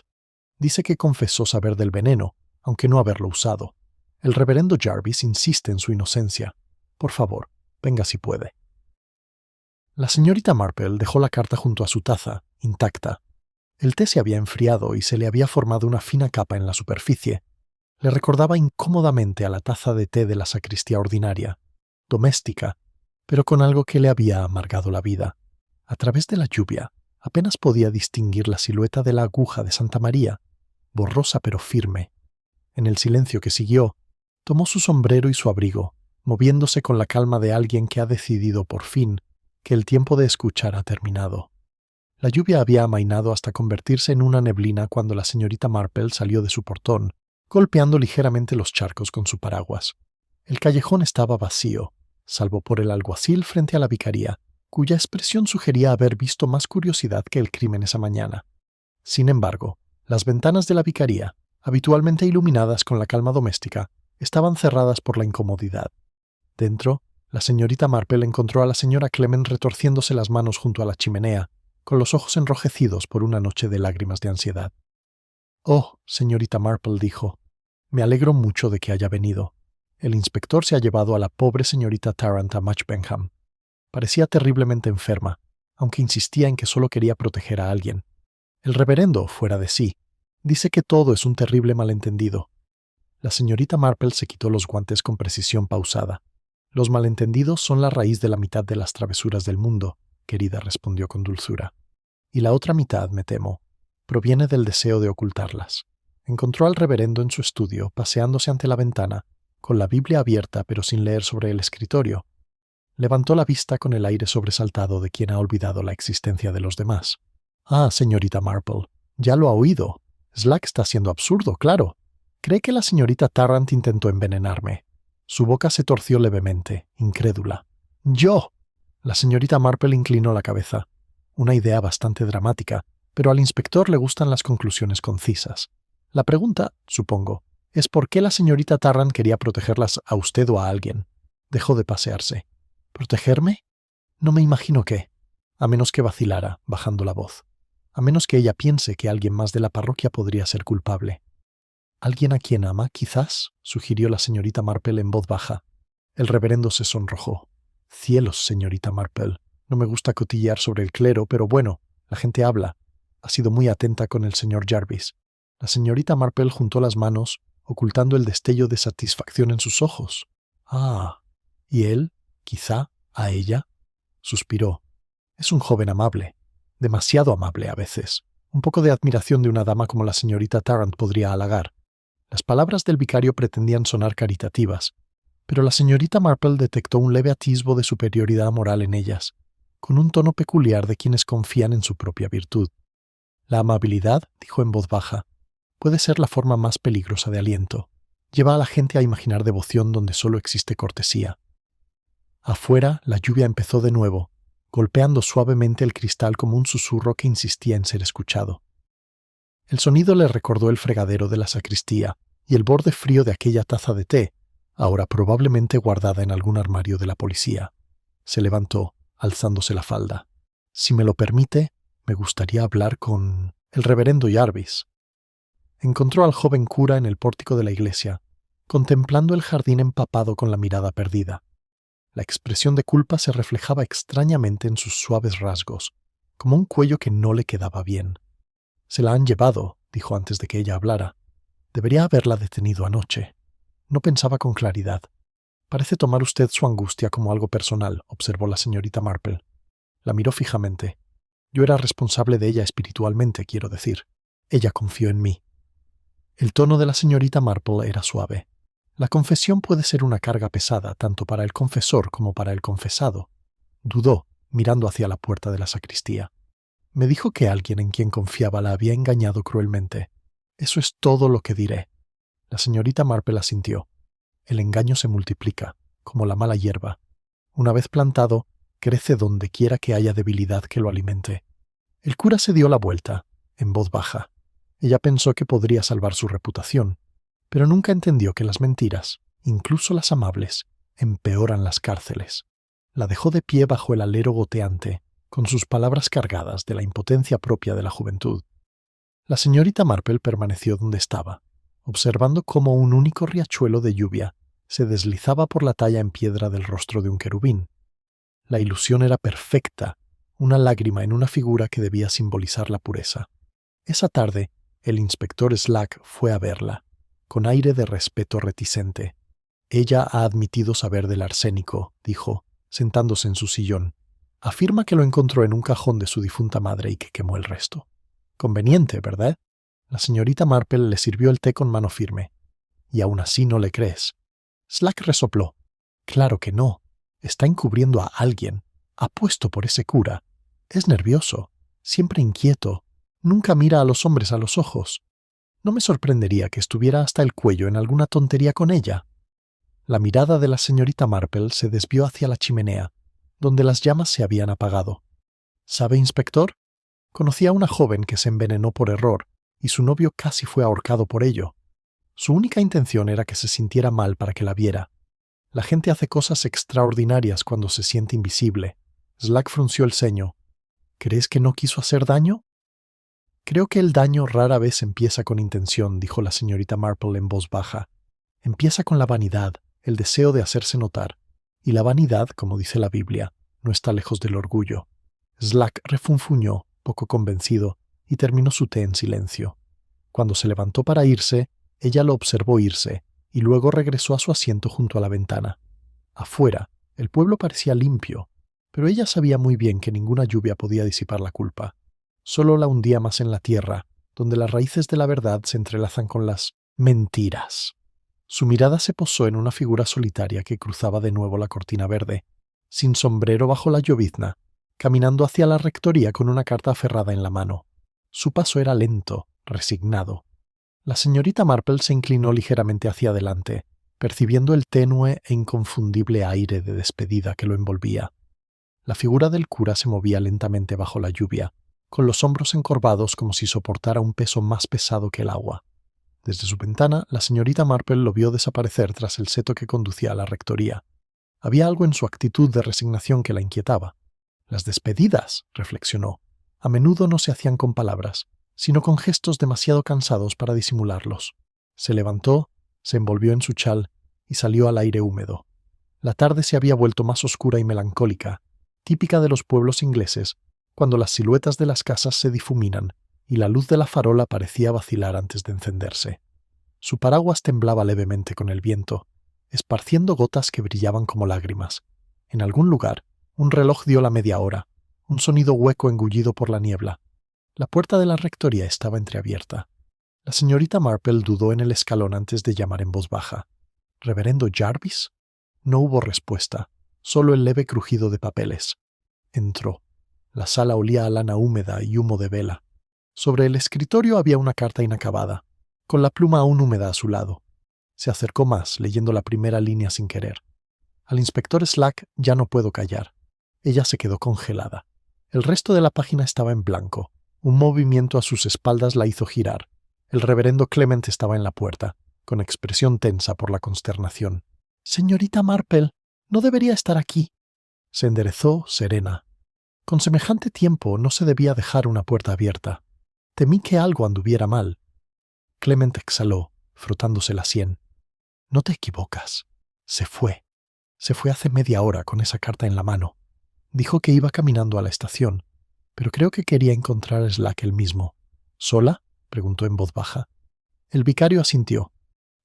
Dice que confesó saber del veneno, aunque no haberlo usado. El reverendo Jarvis insiste en su inocencia. Por favor, venga si puede». La señorita Marple dejó la carta junto a su taza, intacta. El té se había enfriado y se le había formado una fina capa en la superficie. Le recordaba incómodamente a la taza de té de la sacristía ordinaria, doméstica, pero con algo que le había amargado la vida. A través de la lluvia, apenas podía distinguir la silueta de la aguja de Santa María, borrosa pero firme. En el silencio que siguió, tomó su sombrero y su abrigo, moviéndose con la calma de alguien que ha decidido por fin que el tiempo de escuchar ha terminado. La lluvia había amainado hasta convertirse en una neblina cuando la señorita Marple salió de su portón, golpeando ligeramente los charcos con su paraguas. El callejón estaba vacío, salvo por el alguacil frente a la vicaría, cuya expresión sugería haber visto más curiosidad que el crimen esa mañana. Sin embargo, las ventanas de la vicaría, habitualmente iluminadas con la calma doméstica, estaban cerradas por la incomodidad. Dentro, la señorita Marple encontró a la señora Clement retorciéndose las manos junto a la chimenea, con los ojos enrojecidos por una noche de lágrimas de ansiedad. «Oh, señorita Marple», dijo, «me alegro mucho de que haya venido. El inspector se ha llevado a la pobre señorita Tarrant a Matchbenham. Parecía terriblemente enferma, aunque insistía en que solo quería proteger a alguien. El reverendo, fuera de sí, dice que todo es un terrible malentendido». La señorita Marple se quitó los guantes con precisión pausada. «Los malentendidos son la raíz de la mitad de las travesuras del mundo», querida, respondió con dulzura. «Y la otra mitad, me temo, proviene del deseo de ocultarlas. Encontró al reverendo en su estudio, paseándose ante la ventana, con la Biblia abierta pero sin leer sobre el escritorio. Levantó la vista con el aire sobresaltado de quien ha olvidado la existencia de los demás. «Ah, señorita Marple, ya lo ha oído. Slack está siendo absurdo, claro. Cree que la señorita Tarrant intentó envenenarme». Su boca se torció levemente, incrédula. «¿Yo?» La señorita Marple inclinó la cabeza. Una idea bastante dramática, pero al inspector le gustan las conclusiones concisas. La pregunta, supongo, es por qué la señorita Tarrant quería protegerlas a usted o a alguien. Dejó de pasearse. ¿Protegerme? No me imagino qué. A menos que vacilara, bajando la voz. A menos que ella piense que alguien más de la parroquia podría ser culpable. ¿Alguien a quien ama, quizás?, sugirió la señorita Marple en voz baja. El reverendo se sonrojó. «Cielos, señorita Marple. No me gusta cotillear sobre el clero, pero bueno, la gente habla. Ha sido muy atenta con el señor Jarvis». La señorita Marple juntó las manos, ocultando el destello de satisfacción en sus ojos. «Ah, ¿y él? Quizá a ella?» Suspiró. «Es un joven amable. Demasiado amable a veces. Un poco de admiración de una dama como la señorita Tarrant podría halagar». Las palabras del vicario pretendían sonar caritativas, pero la señorita Marple detectó un leve atisbo de superioridad moral en ellas, con un tono peculiar de quienes confían en su propia virtud. «La amabilidad», dijo en voz baja, «puede ser la forma más peligrosa de aliento. Lleva a la gente a imaginar devoción donde solo existe cortesía». Afuera, la lluvia empezó de nuevo, golpeando suavemente el cristal como un susurro que insistía en ser escuchado. El sonido le recordó el fregadero de la sacristía y el borde frío de aquella taza de té, ahora probablemente guardada en algún armario de la policía. Se levantó, alzándose la falda. «Si me lo permite, me gustaría hablar con el reverendo Jarvis». Encontró al joven cura en el pórtico de la iglesia, contemplando el jardín empapado con la mirada perdida. La expresión de culpa se reflejaba extrañamente en sus suaves rasgos, como un cuello que no le quedaba bien. «Se la han llevado», dijo antes de que ella hablara. «Debería haberla detenido anoche». No pensaba con claridad. «Parece tomar usted su angustia como algo personal», observó la señorita Marple. La miró fijamente. «Yo era responsable de ella espiritualmente, quiero decir. Ella confió en mí». El tono de la señorita Marple era suave. La confesión puede ser una carga pesada tanto para el confesor como para el confesado. Dudó, mirando hacia la puerta de la sacristía. «Me dijo que alguien en quien confiaba la había engañado cruelmente. Eso es todo lo que diré». La señorita Marple asintió. El engaño se multiplica, como la mala hierba. Una vez plantado, crece donde quiera que haya debilidad que lo alimente. El cura se dio la vuelta, en voz baja. Ella pensó que podría salvar su reputación, pero nunca entendió que las mentiras, incluso las amables, empeoran las cárceles. La dejó de pie bajo el alero goteante, con sus palabras cargadas de la impotencia propia de la juventud. La señorita Marple permaneció donde estaba, observando cómo un único riachuelo de lluvia se deslizaba por la talla en piedra del rostro de un querubín. La ilusión era perfecta, una lágrima en una figura que debía simbolizar la pureza. Esa tarde, el inspector Slack fue a verla, con aire de respeto reticente. «Ella ha admitido saber del arsénico», dijo, sentándose en su sillón. «Afirma que lo encontró en un cajón de su difunta madre y que quemó el resto. Conveniente, ¿verdad?» La señorita Marple le sirvió el té con mano firme. «Y aún así no le crees». Slack resopló. «Claro que no. Está encubriendo a alguien. Apuesto por ese cura. Es nervioso, siempre inquieto. Nunca mira a los hombres a los ojos. No me sorprendería que estuviera hasta el cuello en alguna tontería con ella». La mirada de la señorita Marple se desvió hacia la chimenea, donde las llamas se habían apagado. «¿Sabe, inspector? Conocí a una joven que se envenenó por error, y su novio casi fue ahorcado por ello. Su única intención era que se sintiera mal para que la viera. La gente hace cosas extraordinarias cuando se siente invisible». Slack frunció el ceño. «¿Crees que no quiso hacer daño?» «Creo que el daño rara vez empieza con intención», dijo la señorita Marple en voz baja. «Empieza con la vanidad, el deseo de hacerse notar. Y la vanidad, como dice la Biblia, no está lejos del orgullo». Slack refunfuñó, poco convencido, y terminó su té en silencio. Cuando se levantó para irse, ella lo observó irse, y luego regresó a su asiento junto a la ventana. Afuera, el pueblo parecía limpio, pero ella sabía muy bien que ninguna lluvia podía disipar la culpa. Solo la hundía más en la tierra, donde las raíces de la verdad se entrelazan con las mentiras. Su mirada se posó en una figura solitaria que cruzaba de nuevo la cortina verde, sin sombrero bajo la llovizna, caminando hacia la rectoría con una carta aferrada en la mano. Su paso era lento, resignado. La señorita Marple se inclinó ligeramente hacia adelante, percibiendo el tenue e inconfundible aire de despedida que lo envolvía. La figura del cura se movía lentamente bajo la lluvia, con los hombros encorvados como si soportara un peso más pesado que el agua. Desde su ventana, la señorita Marple lo vio desaparecer tras el seto que conducía a la rectoría. Había algo en su actitud de resignación que la inquietaba. Las despedidas, reflexionó, a menudo no se hacían con palabras, sino con gestos demasiado cansados para disimularlos. Se levantó, se envolvió en su chal y salió al aire húmedo. La tarde se había vuelto más oscura y melancólica, típica de los pueblos ingleses, cuando las siluetas de las casas se difuminan y la luz de la farola parecía vacilar antes de encenderse. Su paraguas temblaba levemente con el viento, esparciendo gotas que brillaban como lágrimas. En algún lugar, un reloj dio la media hora, un sonido hueco engullido por la niebla. La puerta de la rectoría estaba entreabierta. La señorita Marple dudó en el escalón antes de llamar en voz baja. ¿Reverendo Jarvis? No hubo respuesta, solo el leve crujido de papeles. Entró. La sala olía a lana húmeda y humo de vela. Sobre el escritorio había una carta inacabada, con la pluma aún húmeda a su lado. Se acercó más, leyendo la primera línea sin querer. Al inspector Slack ya no puedo callar. Ella se quedó congelada. El resto de la página estaba en blanco. Un movimiento a sus espaldas la hizo girar. El reverendo Clement estaba en la puerta, con expresión tensa por la consternación. «Señorita Marple, no debería estar aquí». Se enderezó, serena. Con semejante tiempo no se debía dejar una puerta abierta. Temí que algo anduviera mal. Clement exhaló, frotándose la sien. «No te equivocas. Se fue. Se fue hace media hora con esa carta en la mano. Dijo que iba caminando a la estación, pero creo que quería encontrar a Slack él mismo». «¿Sola?», preguntó en voz baja. El vicario asintió.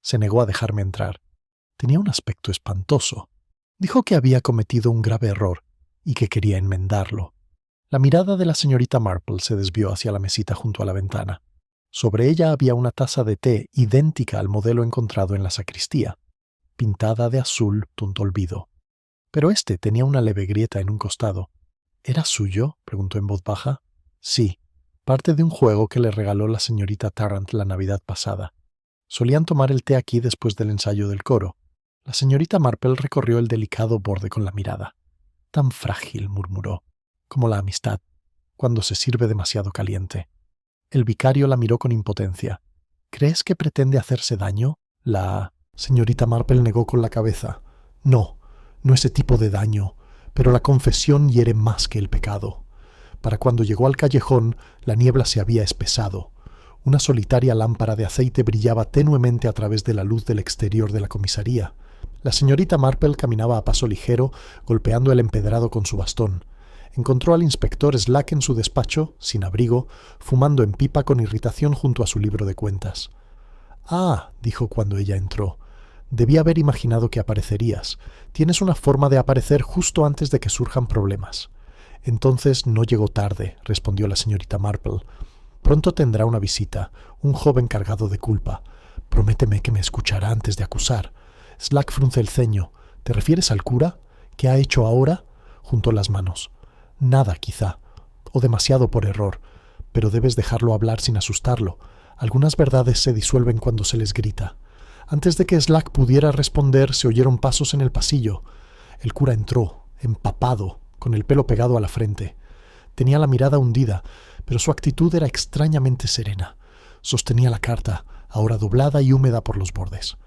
Se negó a dejarme entrar. Tenía un aspecto espantoso. Dijo que había cometido un grave error y que quería enmendarlo. La mirada de la señorita Marple se desvió hacia la mesita junto a la ventana. Sobre ella había una taza de té idéntica al modelo encontrado en la sacristía, pintada de azul tunto olvido. Pero este tenía una leve grieta en un costado. ¿Era suyo?, preguntó en voz baja. Sí, parte de un juego que le regaló la señorita Tarrant la Navidad pasada. Solían tomar el té aquí después del ensayo del coro. La señorita Marple recorrió el delicado borde con la mirada. Tan frágil, murmuró, como la amistad, cuando se sirve demasiado caliente. El vicario la miró con impotencia. ¿Crees que pretende hacerse daño? La señorita Marple negó con la cabeza. No, no ese tipo de daño, pero la confesión hiere más que el pecado. Para cuando llegó al callejón, la niebla se había espesado. Una solitaria lámpara de aceite brillaba tenuemente a través de la luz del exterior de la comisaría. La señorita Marple caminaba a paso ligero, golpeando el empedrado con su bastón. Encontró al inspector Slack en su despacho, sin abrigo, fumando en pipa con irritación junto a su libro de cuentas. «Ah», dijo cuando ella entró, «debí haber imaginado que aparecerías. Tienes una forma de aparecer justo antes de que surjan problemas». «Entonces no llegó tarde», respondió la señorita Marple. «Pronto tendrá una visita, un joven cargado de culpa. Prométeme que me escuchará antes de acusar». Slack frunce el ceño. «¿Te refieres al cura? ¿Qué ha hecho ahora?» Juntó las manos. «Nada, quizá, o demasiado por error, pero debes dejarlo hablar sin asustarlo. Algunas verdades se disuelven cuando se les grita». Antes de que Slack pudiera responder, se oyeron pasos en el pasillo. El cura entró, empapado, con el pelo pegado a la frente. Tenía la mirada hundida, pero su actitud era extrañamente serena. Sostenía la carta, ahora doblada y húmeda por los bordes.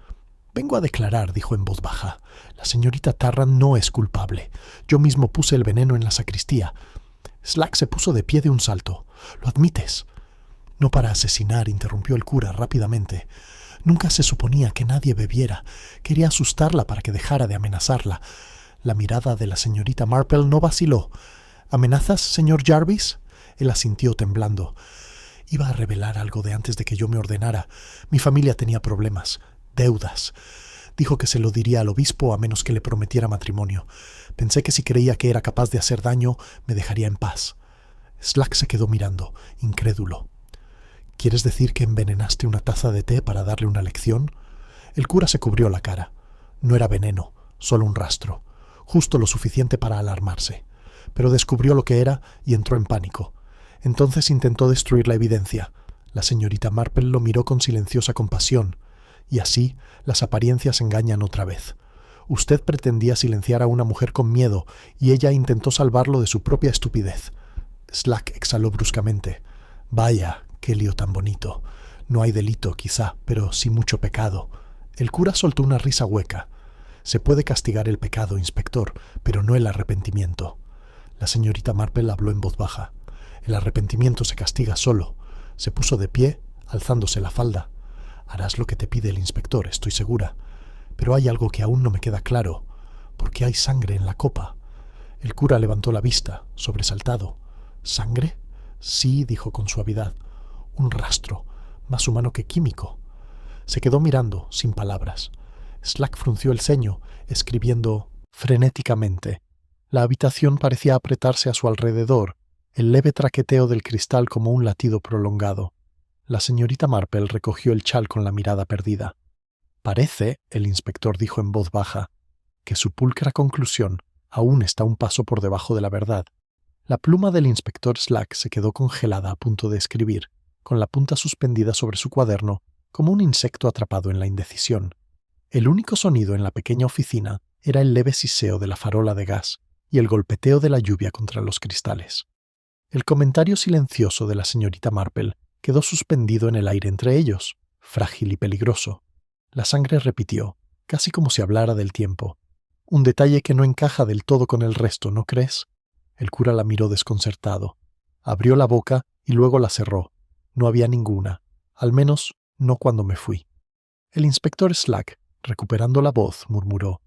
«Vengo a declarar», dijo en voz baja. «La señorita Tarrant no es culpable. Yo mismo puse el veneno en la sacristía». Slack se puso de pie de un salto. «¿Lo admites?» «No para asesinar», interrumpió el cura rápidamente. «Nunca se suponía que nadie bebiera. Quería asustarla para que dejara de amenazarla». La mirada de la señorita Marple no vaciló. «¿Amenazas, señor Jarvis?» Él asintió temblando. «Iba a revelar algo de antes de que yo me ordenara. Mi familia tenía problemas. Deudas. Dijo que se lo diría al obispo a menos que le prometiera matrimonio. Pensé que si creía que era capaz de hacer daño, me dejaría en paz». Slack se quedó mirando, incrédulo. ¿Quieres decir que envenenaste una taza de té para darle una lección? El cura se cubrió la cara. No era veneno, solo un rastro, justo lo suficiente para alarmarse. Pero descubrió lo que era y entró en pánico. Entonces intentó destruir la evidencia. La señorita Marple lo miró con silenciosa compasión. Y así las apariencias engañan otra vez. Usted pretendía silenciar a una mujer con miedo y ella intentó salvarlo de su propia estupidez. Slack exhaló bruscamente. Vaya, qué lío tan bonito. No hay delito, quizá, pero sí mucho pecado. El cura soltó una risa hueca. Se puede castigar el pecado, inspector, pero no el arrepentimiento. La señorita Marple habló en voz baja. El arrepentimiento se castiga solo. Se puso de pie, alzándose la falda. Harás lo que te pide el inspector, estoy segura. Pero hay algo que aún no me queda claro. ¿Por qué hay sangre en la copa? El cura levantó la vista, sobresaltado. ¿Sangre? Sí, dijo con suavidad. Un rastro, más humano que químico. Se quedó mirando, sin palabras. Slack frunció el ceño, escribiendo frenéticamente. La habitación parecía apretarse a su alrededor, el leve traqueteo del cristal como un latido prolongado. La señorita Marple recogió el chal con la mirada perdida. Parece, el inspector dijo en voz baja, que su pulcra conclusión aún está un paso por debajo de la verdad. La pluma del inspector Slack se quedó congelada a punto de escribir, con la punta suspendida sobre su cuaderno, como un insecto atrapado en la indecisión. El único sonido en la pequeña oficina era el leve siseo de la farola de gas y el golpeteo de la lluvia contra los cristales. El comentario silencioso de la señorita Marple quedó suspendido en el aire entre ellos, frágil y peligroso. La sangre repitió, casi como si hablara del tiempo. Un detalle que no encaja del todo con el resto, ¿no crees? El cura la miró desconcertado. Abrió la boca y luego la cerró. No había ninguna, al menos no cuando me fui. El inspector Slack, recuperando la voz, murmuró: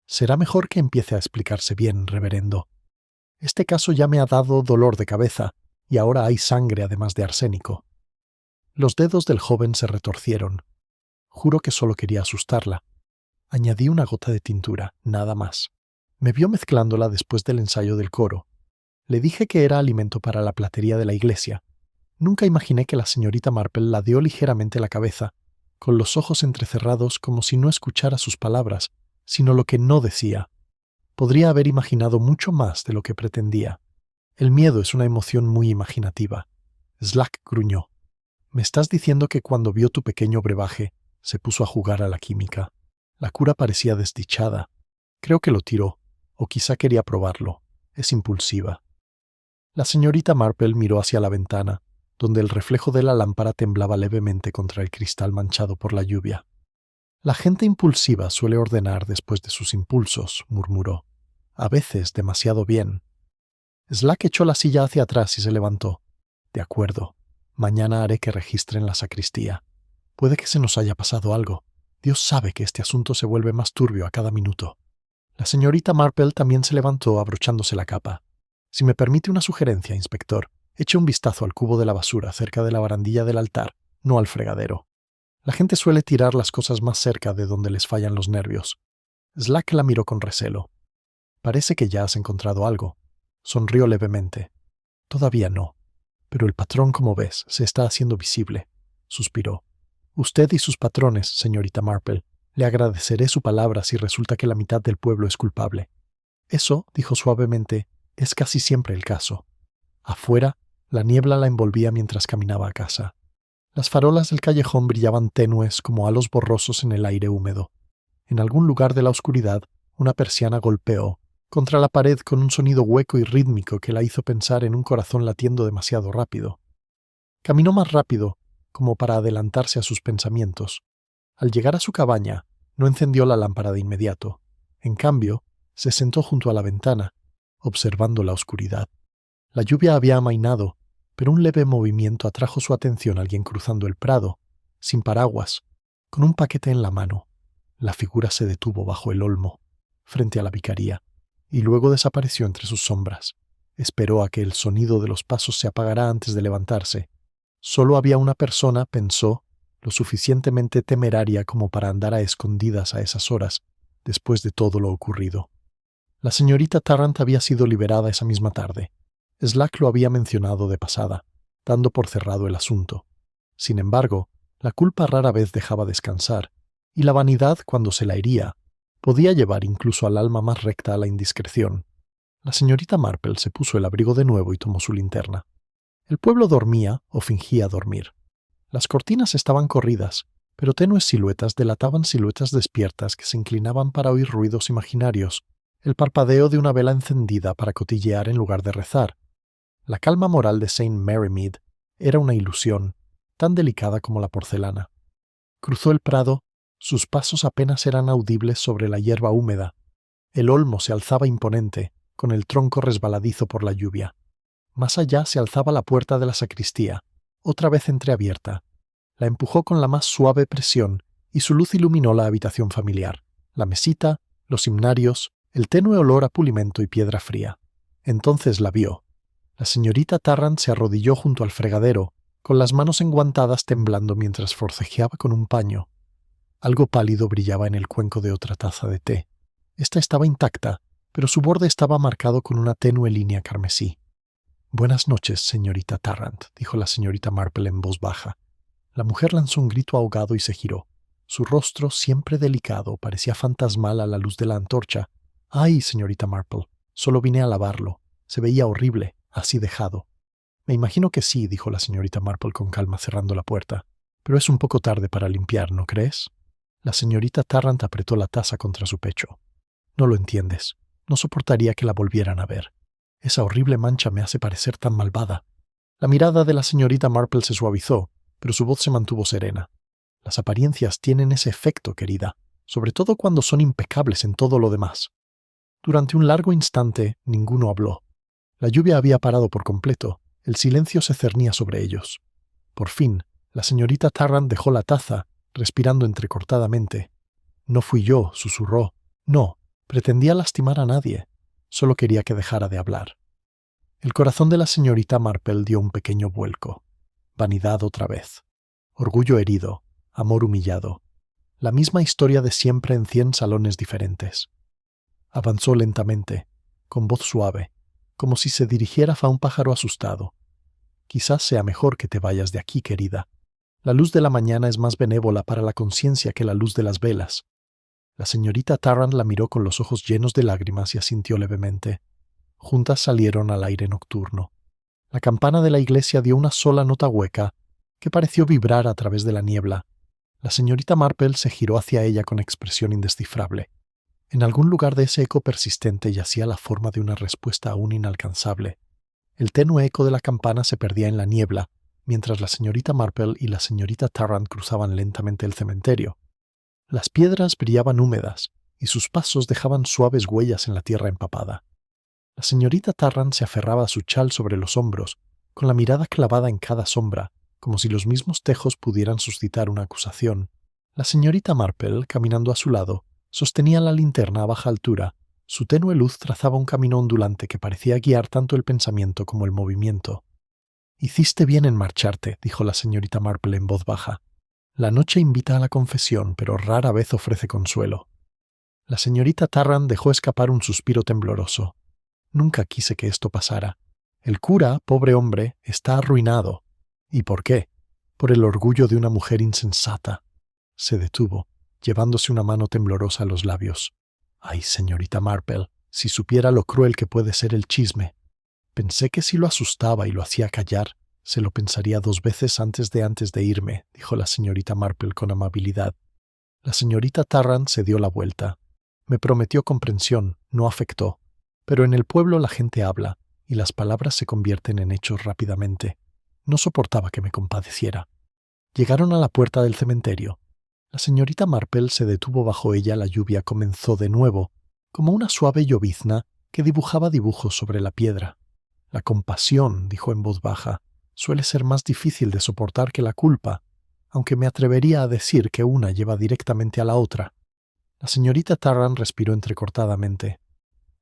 «Será mejor que empiece a explicarse bien, reverendo. Este caso ya me ha dado dolor de cabeza, y ahora hay sangre además de arsénico». Los dedos del joven se retorcieron. Juro que solo quería asustarla. Añadí una gota de tintura, nada más. Me vio mezclándola después del ensayo del coro. Le dije que era alimento para la platería de la iglesia. Nunca imaginé que la señorita Marple ladeó ligeramente la cabeza, con los ojos entrecerrados como si no escuchara sus palabras, sino lo que no decía. Podría haber imaginado mucho más de lo que pretendía. El miedo es una emoción muy imaginativa. Slack gruñó. «¿Me estás diciendo que cuando vio tu pequeño brebaje se puso a jugar a la química?» La cura parecía desdichada. Creo que lo tiró, o quizá quería probarlo. Es impulsiva. La señorita Marple miró hacia la ventana, donde el reflejo de la lámpara temblaba levemente contra el cristal manchado por la lluvia. «La gente impulsiva suele ordenar después de sus impulsos», murmuró. «A veces demasiado bien». Slack echó la silla hacia atrás y se levantó. «De acuerdo. Mañana haré que registren la sacristía. Puede que se nos haya pasado algo. Dios sabe que este asunto se vuelve más turbio a cada minuto». La señorita Marple también se levantó abrochándose la capa. «Si me permite una sugerencia, inspector, eche un vistazo al cubo de la basura cerca de la barandilla del altar, no al fregadero. La gente suele tirar las cosas más cerca de donde les fallan los nervios». Slack la miró con recelo. «Parece que ya has encontrado algo». Sonrió levemente. «Todavía no. Pero el patrón, como ves, se está haciendo visible», suspiró. «Usted y sus patrones, señorita Marple. Le agradeceré su palabra si resulta que la mitad del pueblo es culpable». «Eso», dijo suavemente, «es casi siempre el caso». Afuera, la niebla la envolvía mientras caminaba a casa. Las farolas del callejón brillaban tenues como halos borrosos en el aire húmedo. En algún lugar de la oscuridad, una persiana golpeó contra la pared con un sonido hueco y rítmico que la hizo pensar en un corazón latiendo demasiado rápido. Caminó más rápido, como para adelantarse a sus pensamientos. Al llegar a su cabaña, no encendió la lámpara de inmediato. En cambio, se sentó junto a la ventana, observando la oscuridad. La lluvia había amainado, pero un leve movimiento atrajo su atención a alguien cruzando el prado, sin paraguas, con un paquete en la mano. La figura se detuvo bajo el olmo, frente a la vicaría, y luego desapareció entre sus sombras. Esperó a que el sonido de los pasos se apagara antes de levantarse. Solo había una persona, pensó, lo suficientemente temeraria como para andar a escondidas a esas horas, después de todo lo ocurrido. La señorita Tarrant había sido liberada esa misma tarde. Slack lo había mencionado de pasada, dando por cerrado el asunto. Sin embargo, la culpa rara vez dejaba descansar, y la vanidad, cuando se la hería, podía llevar incluso al alma más recta a la indiscreción. La señorita Marple se puso el abrigo de nuevo y tomó su linterna. El pueblo dormía o fingía dormir. Las cortinas estaban corridas, pero tenues siluetas delataban siluetas despiertas que se inclinaban para oír ruidos imaginarios, el parpadeo de una vela encendida para cotillear en lugar de rezar. La calma moral de Saint Mary Mead era una ilusión, tan delicada como la porcelana. Cruzó el prado, sus pasos apenas eran audibles sobre la hierba húmeda. El olmo se alzaba imponente, con el tronco resbaladizo por la lluvia. Más allá se alzaba la puerta de la sacristía, otra vez entreabierta. La empujó con la más suave presión y su luz iluminó la habitación familiar, la mesita, los himnarios, el tenue olor a pulimento y piedra fría. Entonces la vio. La señorita Tarrant se arrodilló junto al fregadero, con las manos enguantadas temblando mientras forcejeaba con un paño. Algo pálido brillaba en el cuenco de otra taza de té. Esta estaba intacta, pero su borde estaba marcado con una tenue línea carmesí. «Buenas noches, señorita Tarrant», dijo la señorita Marple en voz baja. La mujer lanzó un grito ahogado y se giró. Su rostro, siempre delicado, parecía fantasmal a la luz de la antorcha. «Ay, señorita Marple, solo vine a lavarlo. Se veía horrible, así dejado». «Me imagino que sí», dijo la señorita Marple con calma cerrando la puerta. «Pero es un poco tarde para limpiar, ¿no crees?» La señorita Tarrant apretó la taza contra su pecho. «No lo entiendes. No soportaría que la volvieran a ver. Esa horrible mancha me hace parecer tan malvada». La mirada de la señorita Marple se suavizó, pero su voz se mantuvo serena. «Las apariencias tienen ese efecto, querida, sobre todo cuando son impecables en todo lo demás». Durante un largo instante, ninguno habló. La lluvia había parado por completo. El silencio se cernía sobre ellos. Por fin, la señorita Tarrant dejó la taza, respirando entrecortadamente. «No fui yo», susurró. «No, pretendía lastimar a nadie. Solo quería que dejara de hablar». El corazón de la señorita Marple dio un pequeño vuelco. Vanidad otra vez. Orgullo herido. Amor humillado. La misma historia de siempre en 100 salones diferentes. Avanzó lentamente, con voz suave, como si se dirigiera a un pájaro asustado. «Quizás sea mejor que te vayas de aquí, querida. La luz de la mañana es más benévola para la conciencia que la luz de las velas». La señorita Tarrant la miró con los ojos llenos de lágrimas y asintió levemente. Juntas salieron al aire nocturno. La campana de la iglesia dio una sola nota hueca, que pareció vibrar a través de la niebla. La señorita Marple se giró hacia ella con expresión indescifrable. En algún lugar de ese eco persistente yacía la forma de una respuesta aún inalcanzable. El tenue eco de la campana se perdía en la niebla, mientras la señorita Marple y la señorita Tarrant cruzaban lentamente el cementerio. Las piedras brillaban húmedas, y sus pasos dejaban suaves huellas en la tierra empapada. La señorita Tarrant se aferraba a su chal sobre los hombros, con la mirada clavada en cada sombra, como si los mismos tejos pudieran suscitar una acusación. La señorita Marple, caminando a su lado, sostenía la linterna a baja altura. Su tenue luz trazaba un camino ondulante que parecía guiar tanto el pensamiento como el movimiento. «Hiciste bien en marcharte», dijo la señorita Marple en voz baja. «La noche invita a la confesión, pero rara vez ofrece consuelo». La señorita Tarrant dejó escapar un suspiro tembloroso. «Nunca quise que esto pasara. El cura, pobre hombre, está arruinado». «¿Y por qué?» «Por el orgullo de una mujer insensata». Se detuvo, llevándose una mano temblorosa a los labios. «Ay, señorita Marple, si supiera lo cruel que puede ser el chisme». «Pensé que si lo asustaba y lo hacía callar, se lo pensaría 2 veces antes de irme», dijo la señorita Marple con amabilidad. La señorita Tarrant se dio la vuelta. «Me prometió comprensión, no afectó. Pero en el pueblo la gente habla, y las palabras se convierten en hechos rápidamente. No soportaba que me compadeciera». Llegaron a la puerta del cementerio. La señorita Marple se detuvo bajo ella. La lluvia comenzó de nuevo, como una suave llovizna que dibujaba dibujos sobre la piedra. «La compasión», dijo en voz baja, «suele ser más difícil de soportar que la culpa, aunque me atrevería a decir que una lleva directamente a la otra». La señorita Tarrant respiró entrecortadamente.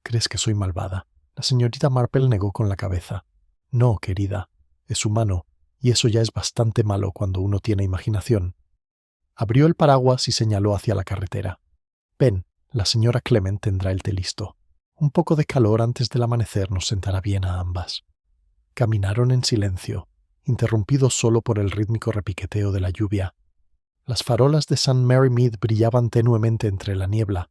«¿Crees que soy malvada?» La señorita Marple negó con la cabeza. «No, querida, es humano, y eso ya es bastante malo cuando uno tiene imaginación». Abrió el paraguas y señaló hacia la carretera. «Ven, la señora Clement tendrá el té listo. Un poco de calor antes del amanecer nos sentará bien a ambas». Caminaron en silencio. interrumpido solo por el rítmico repiqueteo de la lluvia. Las farolas de St. Mary Mead brillaban tenuemente entre la niebla,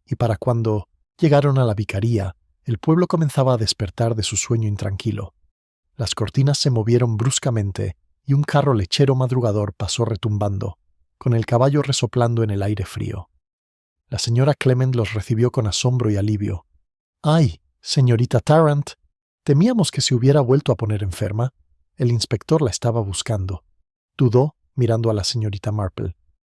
y para cuando llegaron a la vicaría, el pueblo comenzaba a despertar de su sueño intranquilo. Las cortinas se movieron bruscamente y un carro lechero madrugador pasó retumbando, con el caballo resoplando en el aire frío. La señora Clement los recibió con asombro y alivio. «¡Ay, señorita Tarrant! Temíamos que se hubiera vuelto a poner enferma». El inspector la estaba buscando. Dudó, mirando a la señorita Marple.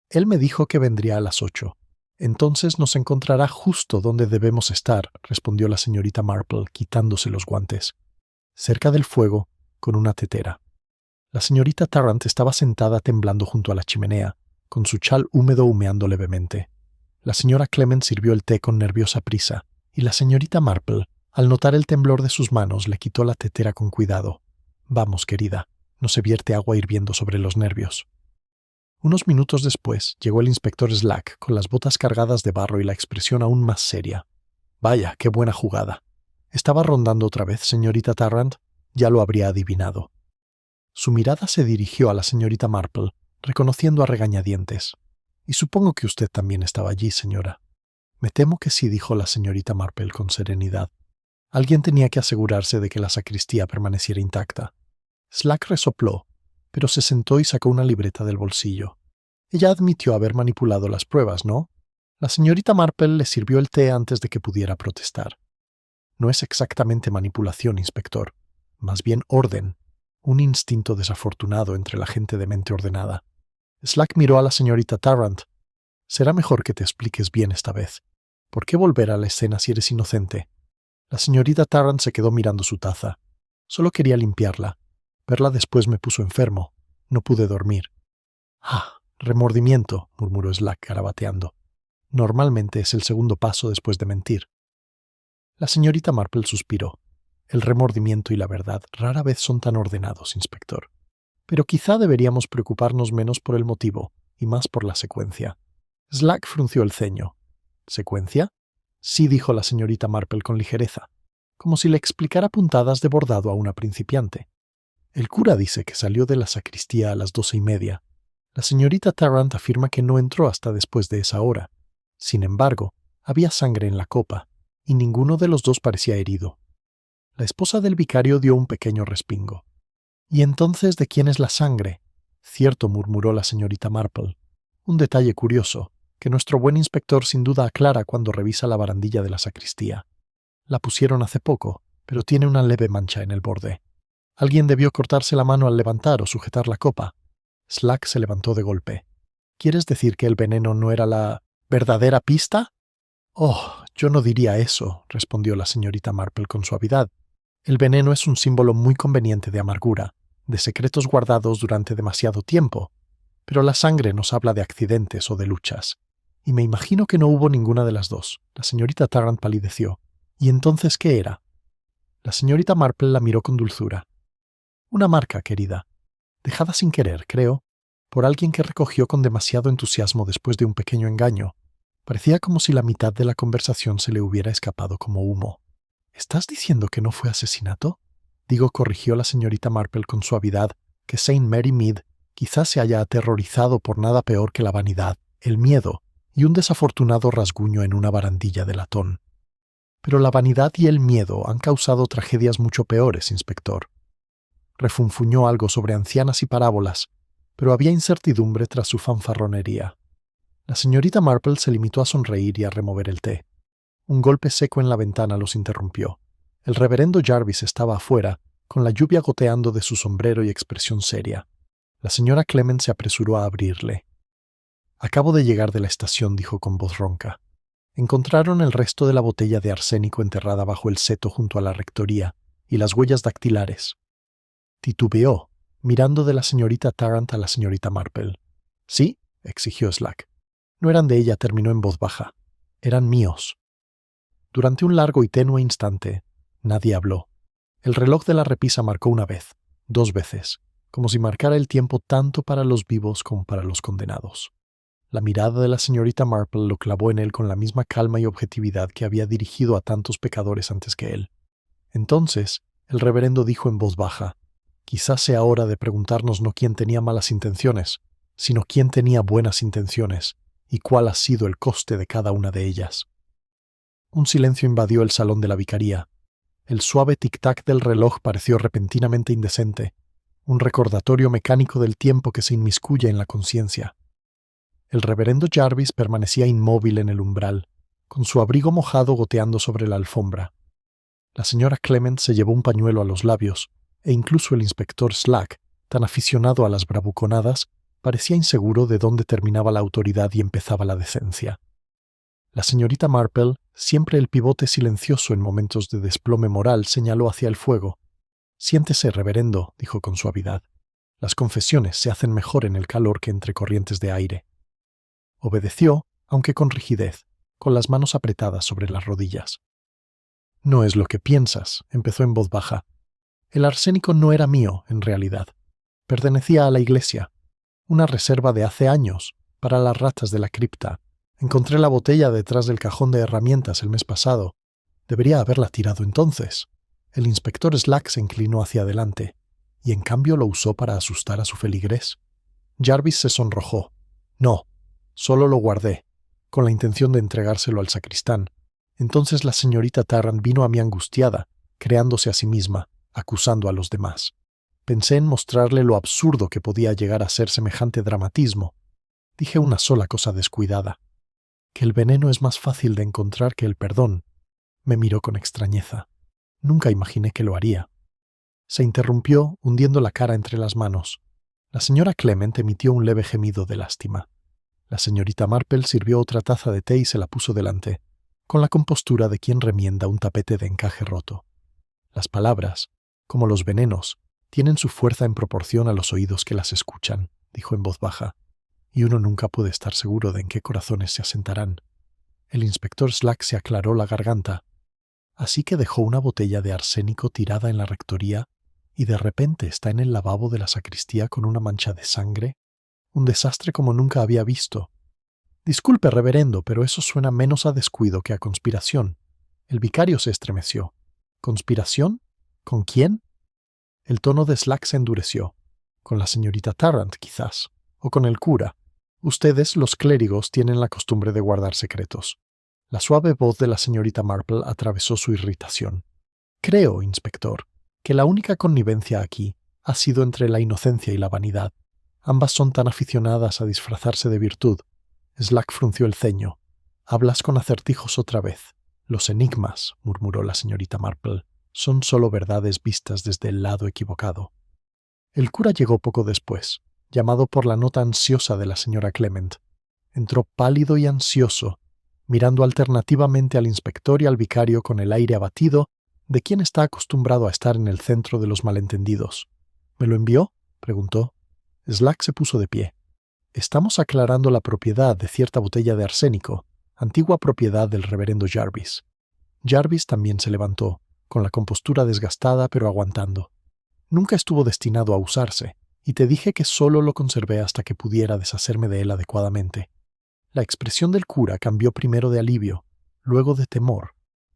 «Él me dijo que vendría a las 8. Entonces nos encontrará justo donde debemos estar», respondió la señorita Marple, quitándose los guantes. Cerca del fuego, con una tetera. La señorita Tarrant estaba sentada temblando junto a la chimenea, con su chal húmedo humeando levemente. La señora Clement sirvió el té con nerviosa prisa, y la señorita Marple, al notar el temblor de sus manos, le quitó la tetera con cuidado. «Vamos, querida, no se vierte agua hirviendo sobre los nervios». Unos minutos después llegó el inspector Slack con las botas cargadas de barro y la expresión aún más seria. «Vaya, qué buena jugada. ¿Estaba rondando otra vez, señorita Tarrant? Ya lo habría adivinado». Su mirada se dirigió a la señorita Marple, reconociendo a regañadientes. «Y supongo que usted también estaba allí, señora». «Me temo que sí», dijo la señorita Marple con serenidad. Alguien tenía que asegurarse de que la sacristía permaneciera intacta. Slack resopló, pero se sentó y sacó una libreta del bolsillo. Ella admitió haber manipulado las pruebas, ¿no? La señorita Marple le sirvió el té antes de que pudiera protestar. «No es exactamente manipulación, inspector. Más bien orden. Un instinto desafortunado entre la gente de mente ordenada». Slack miró a la señorita Tarrant. «Será mejor que te expliques bien esta vez. ¿Por qué volver a la escena si eres inocente?» La señorita Tarrant se quedó mirando su taza. «Solo quería limpiarla. Verla después me puso enfermo. No pude dormir». «Ah, remordimiento», murmuró Slack garabateando. «Normalmente es el segundo paso después de mentir». La señorita Marple suspiró. «El remordimiento y la verdad rara vez son tan ordenados, inspector. Pero quizá deberíamos preocuparnos menos por el motivo y más por la secuencia». Slack frunció el ceño. «¿Secuencia?» «Sí», dijo la señorita Marple con ligereza, como si le explicara puntadas de bordado a una principiante. «El cura dice que salió de la sacristía a las 12:30. La señorita Tarrant afirma que no entró hasta después de esa hora. Sin embargo, había sangre en la copa, y ninguno de los dos parecía herido». La esposa del vicario dio un pequeño respingo. «¿Y entonces de quién es la sangre?» «Cierto», murmuró la señorita Marple. «Un detalle curioso, que nuestro buen inspector sin duda aclara cuando revisa la barandilla de la sacristía. La pusieron hace poco, pero tiene una leve mancha en el borde. Alguien debió cortarse la mano al levantar o sujetar la copa». Slack se levantó de golpe. «¿Quieres decir que el veneno no era la verdadera pista?» «Oh, yo no diría eso», respondió la señorita Marple con suavidad. «El veneno es un símbolo muy conveniente de amargura, de secretos guardados durante demasiado tiempo, pero la sangre nos habla de accidentes o de luchas. Y me imagino que no hubo ninguna de las dos». La señorita Tarrant palideció. «¿Y entonces qué era?» La señorita Marple la miró con dulzura. «Una marca, querida. Dejada sin querer, creo, por alguien que recogió con demasiado entusiasmo después de un pequeño engaño. Parecía como si la mitad de la conversación se le hubiera escapado como humo». «¿Estás diciendo que no fue asesinato?» «Digo», corrigió la señorita Marple con suavidad, «que St. Mary Mead quizás se haya aterrorizado por nada peor que la vanidad, el miedo y un desafortunado rasguño en una barandilla de latón». «Pero la vanidad y el miedo han causado tragedias mucho peores, inspector». Refunfuñó algo sobre ancianas y parábolas, pero había incertidumbre tras su fanfarronería. La señorita Marple se limitó a sonreír y a remover el té. Un golpe seco en la ventana los interrumpió. El reverendo Jarvis estaba afuera, con la lluvia goteando de su sombrero y expresión seria. La señora Clement se apresuró a abrirle. «Acabo de llegar de la estación», dijo con voz ronca. Encontraron el resto de la botella de arsénico enterrada bajo el seto junto a la rectoría y las huellas dactilares. Titubeó, mirando de la señorita Tarrant a la señorita Marple. «¿Sí?», exigió Slack. «No eran de ella», terminó en voz baja. «Eran míos». Durante un largo y tenue instante, nadie habló. El reloj de la repisa marcó una vez, 2 veces, como si marcara el tiempo tanto para los vivos como para los condenados. La mirada de la señorita Marple lo clavó en él con la misma calma y objetividad que había dirigido a tantos pecadores antes que él. Entonces, el reverendo dijo en voz baja: Quizás sea hora de preguntarnos no quién tenía malas intenciones, sino quién tenía buenas intenciones y cuál ha sido el coste de cada una de ellas. Un silencio invadió el salón de la vicaría. El suave tic-tac del reloj pareció repentinamente indecente, un recordatorio mecánico del tiempo que se inmiscuye en la conciencia. El reverendo Jarvis permanecía inmóvil en el umbral, con su abrigo mojado goteando sobre la alfombra. La señora Clement se llevó un pañuelo a los labios, e incluso el inspector Slack, tan aficionado a las bravuconadas, parecía inseguro de dónde terminaba la autoridad y empezaba la decencia. La señorita Marple, siempre el pivote silencioso en momentos de desplome moral, señaló hacia el fuego. «Siéntese, reverendo», dijo con suavidad. «Las confesiones se hacen mejor en el calor que entre corrientes de aire». Obedeció, aunque con rigidez, con las manos apretadas sobre las rodillas. «No es lo que piensas», empezó en voz baja. «El arsénico no era mío, en realidad. Pertenecía a la iglesia. Una reserva de hace años, para las ratas de la cripta. Encontré la botella detrás del cajón de herramientas el mes pasado. Debería haberla tirado entonces». El inspector Slack se inclinó hacia adelante, y en cambio lo usó para asustar a su feligrés. Jarvis se sonrojó. «No, solo lo guardé, con la intención de entregárselo al sacristán. Entonces la señorita Tarrant vino a mí angustiada, creándose a sí misma, acusando a los demás. Pensé en mostrarle lo absurdo que podía llegar a ser semejante dramatismo. Dije una sola cosa descuidada: que el veneno es más fácil de encontrar que el perdón». Me miró con extrañeza. Nunca imaginé que lo haría. Se interrumpió, hundiendo la cara entre las manos. La señora Clement emitió un leve gemido de lástima. La señorita Marple sirvió otra taza de té y se la puso delante, con la compostura de quien remienda un tapete de encaje roto. Las palabras, como los venenos, tienen su fuerza en proporción a los oídos que las escuchan, dijo en voz baja, y uno nunca puede estar seguro de en qué corazones se asentarán. El inspector Slack se aclaró la garganta. Así que dejó una botella de arsénico tirada en la rectoría y de repente está en el lavabo de la sacristía con una mancha de sangre. Un desastre como nunca había visto. «Disculpe, reverendo, pero eso suena menos a descuido que a conspiración». El vicario se estremeció. «¿Conspiración? ¿Con quién?» El tono de Slack se endureció. «Con la señorita Tarrant, quizás. O con el cura. Ustedes, los clérigos, tienen la costumbre de guardar secretos». La suave voz de la señorita Marple atravesó su irritación. «Creo, inspector, que la única connivencia aquí ha sido entre la inocencia y la vanidad. Ambas son tan aficionadas a disfrazarse de virtud». Slack frunció el ceño. «Hablas con acertijos otra vez. Los enigmas», murmuró la señorita Marple, «son solo verdades vistas desde el lado equivocado». El cura llegó poco después, llamado por la nota ansiosa de la señora Clement. Entró pálido y ansioso, mirando alternativamente al inspector y al vicario con el aire abatido de quien está acostumbrado a estar en el centro de los malentendidos. «¿Me lo envió?», preguntó. Slack se puso de pie. «Estamos aclarando la propiedad de cierta botella de arsénico, antigua propiedad del reverendo Jarvis». Jarvis también se levantó, con la compostura desgastada pero aguantando. «Nunca estuvo destinado a usarse, y te dije que solo lo conservé hasta que pudiera deshacerme de él adecuadamente». La expresión del cura cambió primero de alivio, luego de temor.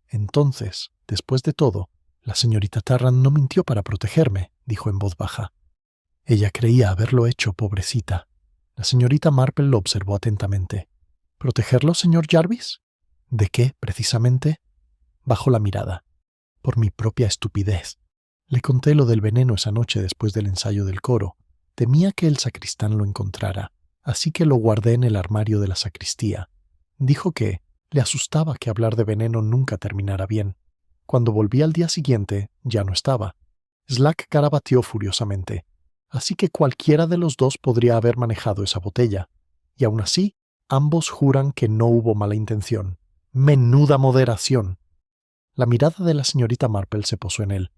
«Entonces, después de todo, la señorita Tarrant no mintió para protegerme», dijo en voz baja. «Ella creía haberlo hecho, pobrecita». La señorita Marple lo observó atentamente. «¿Protegerlo, señor Jarvis? ¿De qué, precisamente?» Bajó la mirada. «Por mi propia estupidez. Le conté lo del veneno esa noche después del ensayo del coro. Temía que el sacristán lo encontrara, así que lo guardé en el armario de la sacristía. Dijo que le asustaba que hablar de veneno nunca terminara bien. Cuando volví al día siguiente, ya no estaba». Slack carabateó furiosamente. «Así que cualquiera de los dos podría haber manejado esa botella. Y aún así, ambos juran que no hubo mala intención. ¡Menuda moderación!». La mirada de la señorita Marple se posó en él.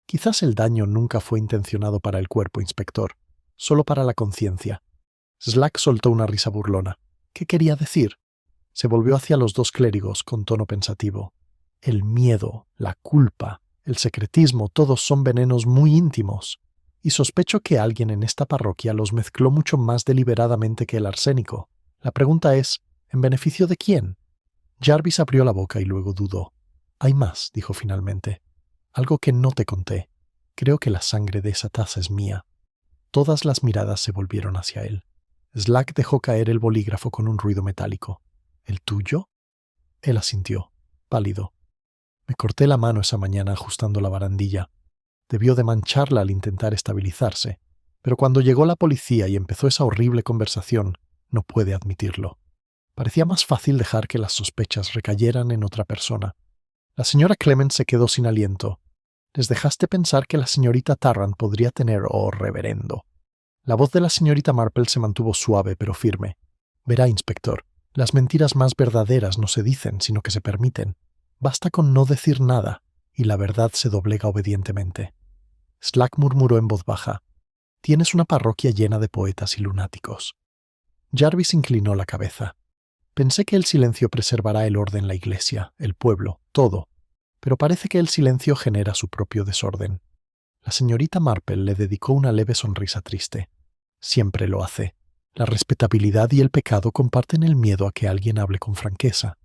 «Quizás el daño nunca fue intencionado para el cuerpo, inspector, solo para la conciencia». Slack soltó una risa burlona. ¿Qué quería decir? Se volvió hacia los dos clérigos con tono pensativo. «El miedo, la culpa, el secretismo, todos son venenos muy íntimos. Y sospecho que alguien en esta parroquia los mezcló mucho más deliberadamente que el arsénico. La pregunta es, ¿en beneficio de quién?» Jarvis abrió la boca y luego dudó. «Hay más», dijo finalmente. «Algo que no te conté. Creo que la sangre de esa taza es mía. Todas las miradas se volvieron hacia él. Slack dejó caer el bolígrafo con un ruido metálico. ¿El tuyo? Él asintió, pálido. Me corté la mano esa mañana ajustando la barandilla. Debió de mancharla al intentar estabilizarse, pero cuando llegó la policía y empezó esa horrible conversación, no puede admitirlo. Parecía más fácil dejar que las sospechas recayeran en otra persona. La señora Clement se quedó sin aliento. Les dejaste pensar que la señorita Tarrant podría tener... Oh, reverendo. La voz de la señorita Marple se mantuvo suave pero firme. Verá, inspector, las mentiras más verdaderas no se dicen, sino que se permiten. Basta con no decir nada, y la verdad se doblega obedientemente. Slack murmuró en voz baja. Tienes una parroquia llena de poetas y lunáticos. Jarvis inclinó la cabeza. Pensé que el silencio preservará el orden, la iglesia, el pueblo, todo. Pero parece que el silencio genera su propio desorden. La señorita Marple le dedicó una leve sonrisa triste. Siempre lo hace. La respetabilidad y el pecado comparten el miedo a que alguien hable con franqueza.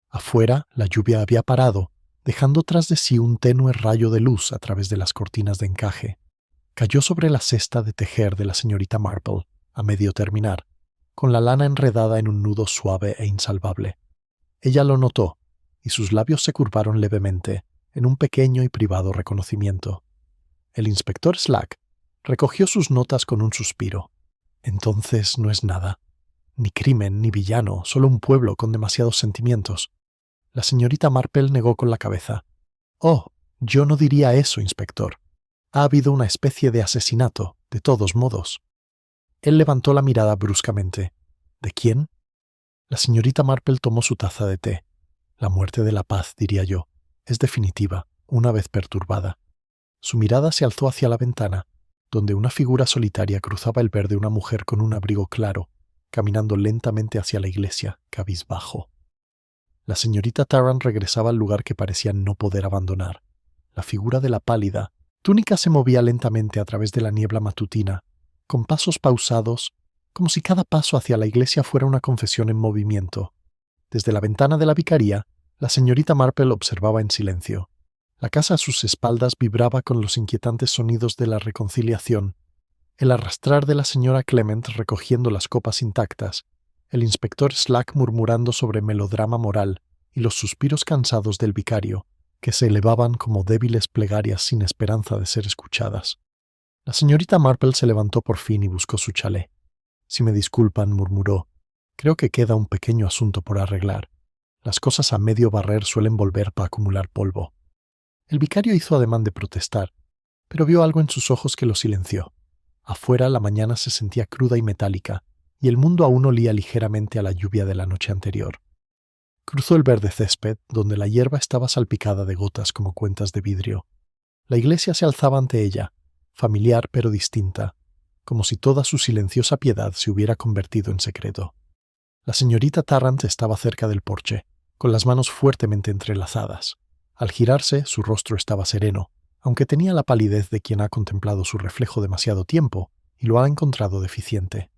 Afuera, la lluvia había parado, dejando tras de sí un tenue rayo de luz a través de las cortinas de encaje. Cayó sobre la cesta de tejer de la señorita Marple, a medio terminar, con la lana enredada en un nudo suave e insalvable. Ella lo notó, y sus labios se curvaron levemente, en un pequeño y privado reconocimiento. El inspector Slack recogió sus notas con un suspiro. Entonces no es nada. Ni crimen, ni villano, solo un pueblo con demasiados sentimientos. La señorita Marple negó con la cabeza. Oh, yo no diría eso, inspector. Ha habido una especie de asesinato, de todos modos. Él levantó la mirada bruscamente. ¿De quién? La señorita Marple tomó su taza de té. La muerte de la paz, diría yo, es definitiva, una vez perturbada. Su mirada se alzó hacia la ventana, donde una figura solitaria cruzaba el verde de una mujer con un abrigo claro, caminando lentamente hacia la iglesia, cabizbajo. La señorita Tarrant regresaba al lugar que parecía no poder abandonar. La figura de la pálida túnica se movía lentamente a través de la niebla matutina, con pasos pausados, como si cada paso hacia la iglesia fuera una confesión en movimiento. Desde la ventana de la vicaría, la señorita Marple observaba en silencio. La casa a sus espaldas vibraba con los inquietantes sonidos de la reconciliación, el arrastrar de la señora Clement recogiendo las copas intactas, el inspector Slack murmurando sobre melodrama moral y los suspiros cansados del vicario, que se elevaban como débiles plegarias sin esperanza de ser escuchadas. La señorita Marple se levantó por fin y buscó su chalé. Si me disculpan, murmuró, creo que queda un pequeño asunto por arreglar. Las cosas a medio barrer suelen volver para acumular polvo. El vicario hizo ademán de protestar, pero vio algo en sus ojos que lo silenció. Afuera la mañana se sentía cruda y metálica, y el mundo aún olía ligeramente a la lluvia de la noche anterior. Cruzó el verde césped, donde la hierba estaba salpicada de gotas como cuentas de vidrio. La iglesia se alzaba ante ella, familiar pero distinta, como si toda su silenciosa piedad se hubiera convertido en secreto. La señorita Tarrant estaba cerca del porche, con las manos fuertemente entrelazadas. Al girarse, su rostro estaba sereno, aunque tenía la palidez de quien ha contemplado su reflejo demasiado tiempo y lo ha encontrado deficiente.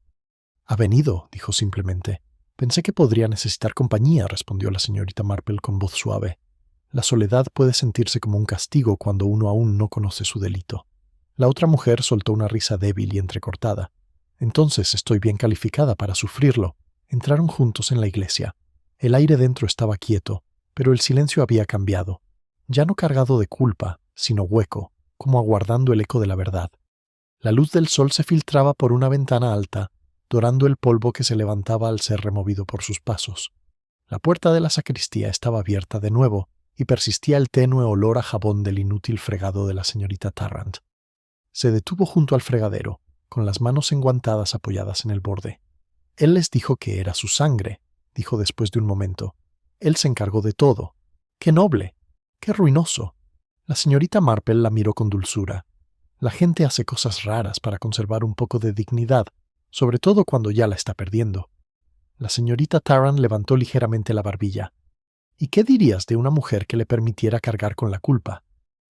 «Ha venido», dijo simplemente. «Pensé que podría necesitar compañía», respondió la señorita Marple con voz suave. La soledad puede sentirse como un castigo cuando uno aún no conoce su delito. La otra mujer soltó una risa débil y entrecortada. «Entonces estoy bien calificada para sufrirlo». Entraron juntos en la iglesia. El aire dentro estaba quieto, pero el silencio había cambiado. Ya no cargado de culpa, sino hueco, como aguardando el eco de la verdad. La luz del sol se filtraba por una ventana alta, dorando el polvo que se levantaba al ser removido por sus pasos. La puerta de la sacristía estaba abierta de nuevo, y persistía el tenue olor a jabón del inútil fregado de la señorita Tarrant. Se detuvo junto al fregadero, con las manos enguantadas apoyadas en el borde. «Él les dijo que era su sangre», dijo después de un momento. «Él se encargó de todo. ¡Qué noble! ¡Qué ruinoso!». La señorita Marple la miró con dulzura. La gente hace cosas raras para conservar un poco de dignidad, sobre todo cuando ya la está perdiendo. La señorita Tarrant levantó ligeramente la barbilla. «¿Y qué dirías de una mujer que le permitiera cargar con la culpa?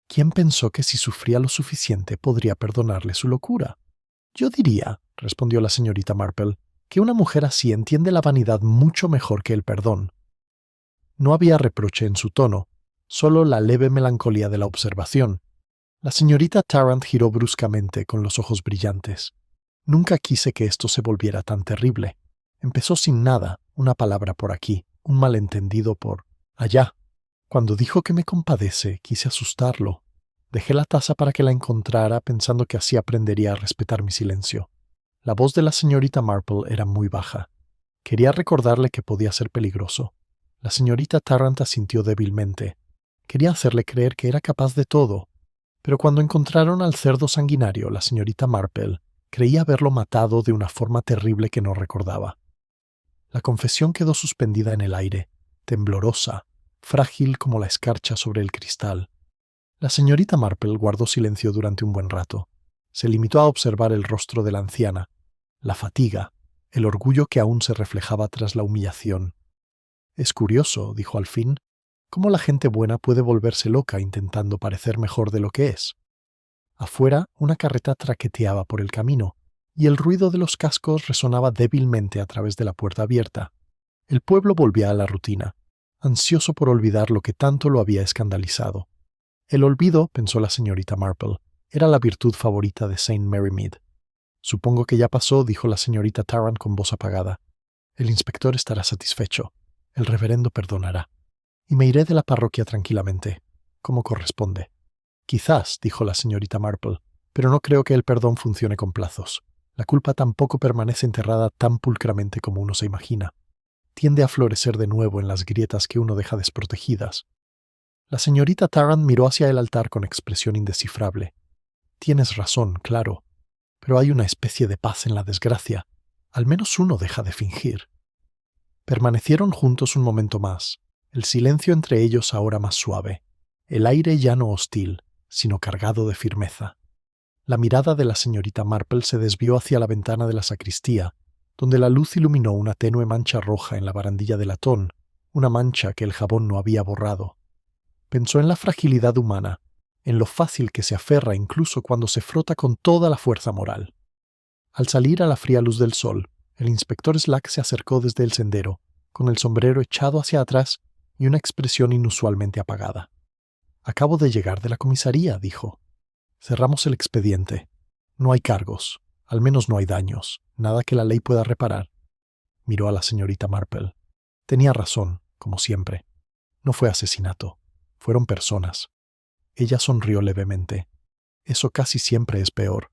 ¿Quién pensó que si sufría lo suficiente podría perdonarle su locura?» «Yo diría», respondió la señorita Marple, «que una mujer así entiende la vanidad mucho mejor que el perdón». No había reproche en su tono, solo la leve melancolía de la observación. La señorita Tarrant giró bruscamente con los ojos brillantes. Nunca quise que esto se volviera tan terrible. Empezó sin nada, una palabra por aquí, un malentendido por allá. Cuando dijo que me compadece, quise asustarlo. Dejé la taza para que la encontrara, pensando que así aprendería a respetar mi silencio. La voz de la señorita Marple era muy baja. Quería recordarle que podía ser peligroso. La señorita Tarrant asintió débilmente. Quería hacerle creer que era capaz de todo. Pero cuando encontraron al cerdo sanguinario, la señorita Marple creía haberlo matado de una forma terrible que no recordaba. La confesión quedó suspendida en el aire, temblorosa, frágil como la escarcha sobre el cristal. La señorita Marple guardó silencio durante un buen rato. Se limitó a observar el rostro de la anciana, la fatiga, el orgullo que aún se reflejaba tras la humillación. «Es curioso», dijo al fin, «cómo la gente buena puede volverse loca intentando parecer mejor de lo que es». Afuera, una carreta traqueteaba por el camino, y el ruido de los cascos resonaba débilmente a través de la puerta abierta. El pueblo volvía a la rutina, ansioso por olvidar lo que tanto lo había escandalizado. El olvido, pensó la señorita Marple, era la virtud favorita de Saint Mary Mead. «Supongo que ya pasó», dijo la señorita Tarrant con voz apagada. «El inspector estará satisfecho. El reverendo perdonará. Y me iré de la parroquia tranquilamente, como corresponde». «Quizás», dijo la señorita Marple, «pero no creo que el perdón funcione con plazos. La culpa tampoco permanece enterrada tan pulcramente como uno se imagina. Tiende a florecer de nuevo en las grietas que uno deja desprotegidas». La señorita Tarrant miró hacia el altar con expresión indescifrable. «Tienes razón, claro. Pero hay una especie de paz en la desgracia. Al menos uno deja de fingir». Permanecieron juntos un momento más, el silencio entre ellos ahora más suave, el aire ya no hostil, sino cargado de firmeza. La mirada de la señorita Marple se desvió hacia la ventana de la sacristía, donde la luz iluminó una tenue mancha roja en la barandilla de latón, una mancha que el jabón no había borrado. Pensó en la fragilidad humana, en lo fácil que se aferra incluso cuando se frota con toda la fuerza moral. Al salir a la fría luz del sol, el inspector Slack se acercó desde el sendero, con el sombrero echado hacia atrás y una expresión inusualmente apagada. «Acabo de llegar de la comisaría», dijo. «Cerramos el expediente. No hay cargos, al menos no hay daños, nada que la ley pueda reparar». Miró a la señorita Marple. Tenía razón, como siempre. No fue asesinato, fueron personas. Ella sonrió levemente. Eso casi siempre es peor.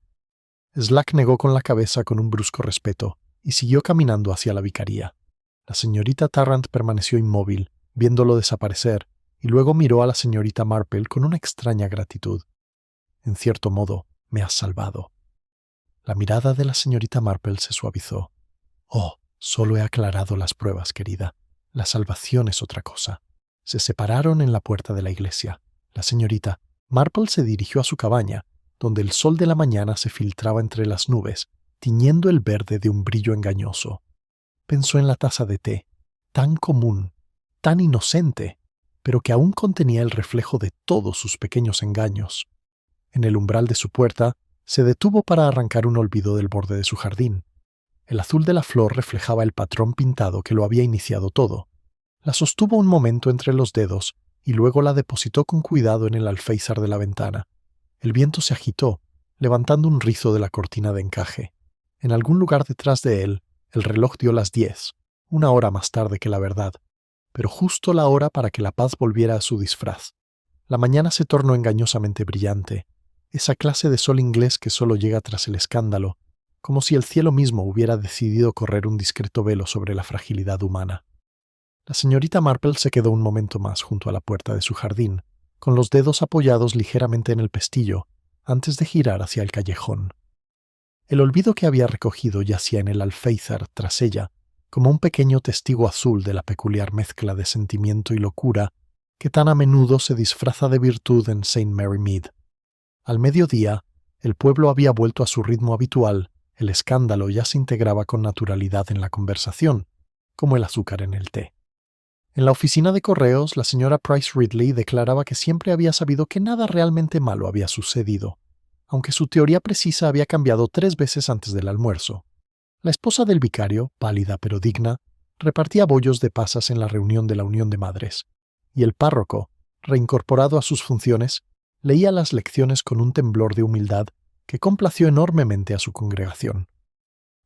Slack negó con la cabeza con un brusco respeto y siguió caminando hacia la vicaría. La señorita Tarrant permaneció inmóvil, viéndolo desaparecer, y luego miró a la señorita Marple con una extraña gratitud. «En cierto modo, me has salvado». La mirada de la señorita Marple se suavizó. «Oh, solo he aclarado las pruebas, querida. La salvación es otra cosa». Se separaron en la puerta de la iglesia. La señorita Marple se dirigió a su cabaña, donde el sol de la mañana se filtraba entre las nubes, tiñendo el verde de un brillo engañoso. Pensó en la taza de té, tan común, tan inocente, pero que aún contenía el reflejo de todos sus pequeños engaños. En el umbral de su puerta, se detuvo para arrancar un olvido del borde de su jardín. El azul de la flor reflejaba el patrón pintado que lo había iniciado todo. La sostuvo un momento entre los dedos y luego la depositó con cuidado en el alféizar de la ventana. El viento se agitó, levantando un rizo de la cortina de encaje. En algún lugar detrás de él, el reloj dio las 10, una hora más tarde que la verdad, pero justo la hora para que la paz volviera a su disfraz. La mañana se tornó engañosamente brillante, esa clase de sol inglés que solo llega tras el escándalo, como si el cielo mismo hubiera decidido correr un discreto velo sobre la fragilidad humana. La señorita Marple se quedó un momento más junto a la puerta de su jardín, con los dedos apoyados ligeramente en el pestillo, antes de girar hacia el callejón. El olvido que había recogido yacía en el alféizar tras ella, como un pequeño testigo azul de la peculiar mezcla de sentimiento y locura que tan a menudo se disfraza de virtud en Saint Mary Mead. Al mediodía, el pueblo había vuelto a su ritmo habitual, el escándalo ya se integraba con naturalidad en la conversación, como el azúcar en el té. En la oficina de correos, la señora Price Ridley declaraba que siempre había sabido que nada realmente malo había sucedido, aunque su teoría precisa había cambiado 3 veces antes del almuerzo. La esposa del vicario, pálida pero digna, repartía bollos de pasas en la reunión de la Unión de Madres, y el párroco, reincorporado a sus funciones, Leía las lecciones con un temblor de humildad que complació enormemente a su congregación.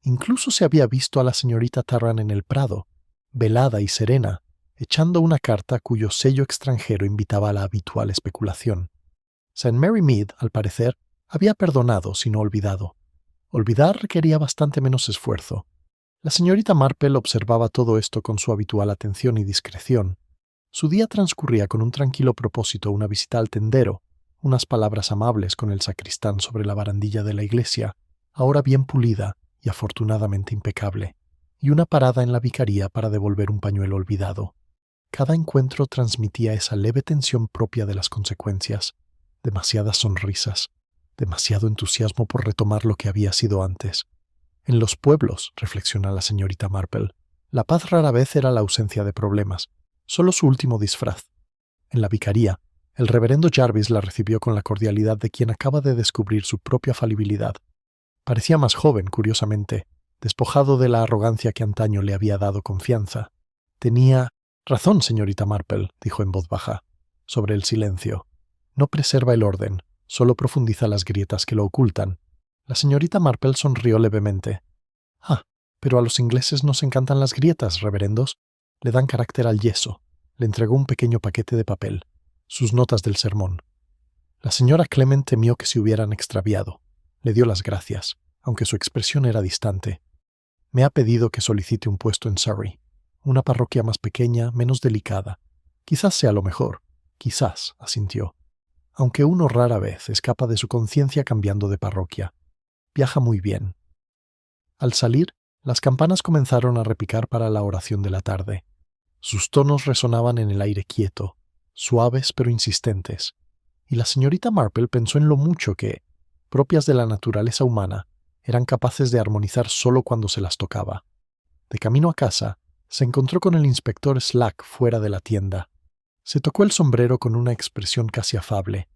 Incluso se había visto a la señorita Tarrant en el prado, velada y serena, echando una carta cuyo sello extranjero invitaba a la habitual especulación. St. Mary Mead, al parecer, había perdonado, si no olvidado. Olvidar requería bastante menos esfuerzo. La señorita Marple observaba todo esto con su habitual atención y discreción. Su día transcurría con un tranquilo propósito, una visita al tendero, unas palabras amables con el sacristán sobre la barandilla de la iglesia, ahora bien pulida y afortunadamente impecable, y una parada en la vicaría para devolver un pañuelo olvidado. Cada encuentro transmitía esa leve tensión propia de las consecuencias, demasiadas sonrisas, demasiado entusiasmo por retomar lo que había sido antes. En los pueblos, reflexiona la señorita Marple, la paz rara vez era la ausencia de problemas, solo su último disfraz. En la vicaría, el reverendo Jarvis la recibió con la cordialidad de quien acaba de descubrir su propia falibilidad. Parecía más joven, curiosamente, despojado de la arrogancia que antaño le había dado confianza. Tenía razón, señorita Marple, dijo en voz baja, sobre el silencio. No preserva el orden, solo profundiza las grietas que lo ocultan. La señorita Marple sonrió levemente. Ah, pero a los ingleses nos encantan las grietas, reverendos. Le dan carácter al yeso. Le entregó un pequeño paquete de papel, sus notas del sermón. La señora Clement temió que se hubieran extraviado. Le dio las gracias, aunque su expresión era distante. Me ha pedido que solicite un puesto en Surrey, una parroquia más pequeña, menos delicada. Quizás sea lo mejor. Quizás, asintió. Aunque uno rara vez escapa de su conciencia cambiando de parroquia. Viaja muy bien. Al salir, las campanas comenzaron a repicar para la oración de la tarde. Sus tonos resonaban en el aire quieto, suaves pero insistentes, y la señorita Marple pensó en lo mucho que, propias de la naturaleza humana, eran capaces de armonizar solo cuando se las tocaba. De camino a casa, se encontró con el inspector Slack fuera de la tienda. Se tocó el sombrero con una expresión casi afable.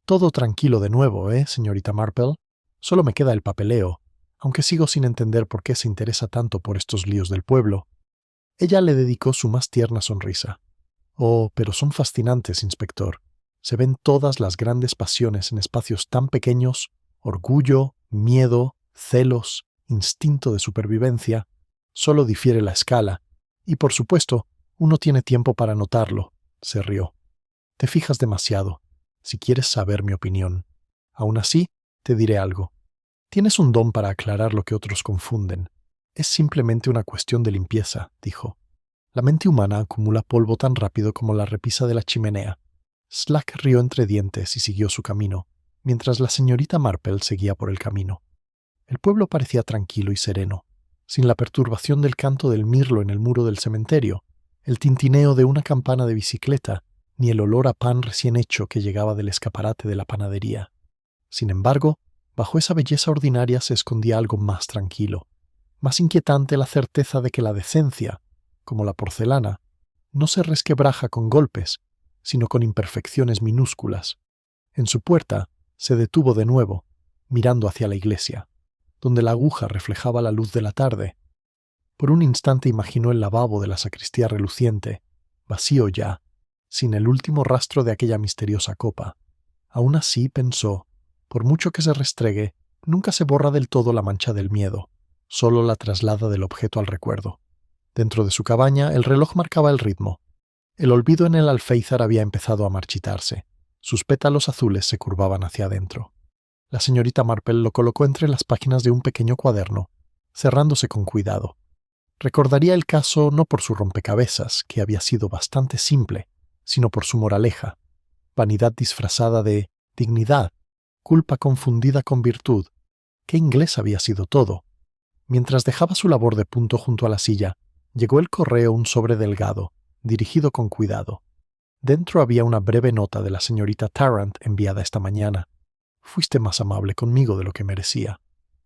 Todo tranquilo de nuevo, señorita Marple? Solo me queda el papeleo, aunque sigo sin entender por qué se interesa tanto por estos líos del pueblo. Ella le dedicó su más tierna sonrisa. Oh, pero son fascinantes, inspector. Se ven todas las grandes pasiones en espacios tan pequeños: orgullo, miedo, celos, instinto de supervivencia. Solo difiere la escala, y por supuesto, uno tiene tiempo para notarlo. Se rió. Te fijas demasiado, si quieres saber mi opinión. Aún así, te diré algo. Tienes un don para aclarar lo que otros confunden. Es simplemente una cuestión de limpieza, dijo. La mente humana acumula polvo tan rápido como la repisa de la chimenea. Slack rió entre dientes y siguió su camino, mientras la señorita Marple seguía por el camino. El pueblo parecía tranquilo y sereno, sin la perturbación del canto del mirlo en el muro del cementerio, el tintineo de una campana de bicicleta, ni el olor a pan recién hecho que llegaba del escaparate de la panadería. Sin embargo, bajo esa belleza ordinaria se escondía algo más tranquilo, más inquietante, la certeza de que la decencia, como la porcelana, no se resquebraja con golpes, sino con imperfecciones minúsculas. En su puerta se detuvo de nuevo, mirando hacia la iglesia, donde la aguja reflejaba la luz de la tarde. Por un instante imaginó el lavabo de la sacristía reluciente, vacío ya, sin el último rastro de aquella misteriosa copa. Aún así, pensó, por mucho que se restregue, nunca se borra del todo la mancha del miedo, solo la traslada del objeto al recuerdo. Dentro de su cabaña, el reloj marcaba el ritmo. El olvido en el alféizar había empezado a marchitarse. Sus pétalos azules se curvaban hacia adentro. La señorita Marple lo colocó entre las páginas de un pequeño cuaderno, cerrándose con cuidado. Recordaría el caso no por su rompecabezas, que había sido bastante simple, sino por su moraleja. Vanidad disfrazada de dignidad, culpa confundida con virtud. Qué inglés había sido todo. Mientras dejaba su labor de punto junto a la silla, llegó el correo, un sobre delgado, dirigido con cuidado. Dentro había una breve nota de la señorita Tarrant enviada esta mañana. Fuiste más amable conmigo de lo que merecía.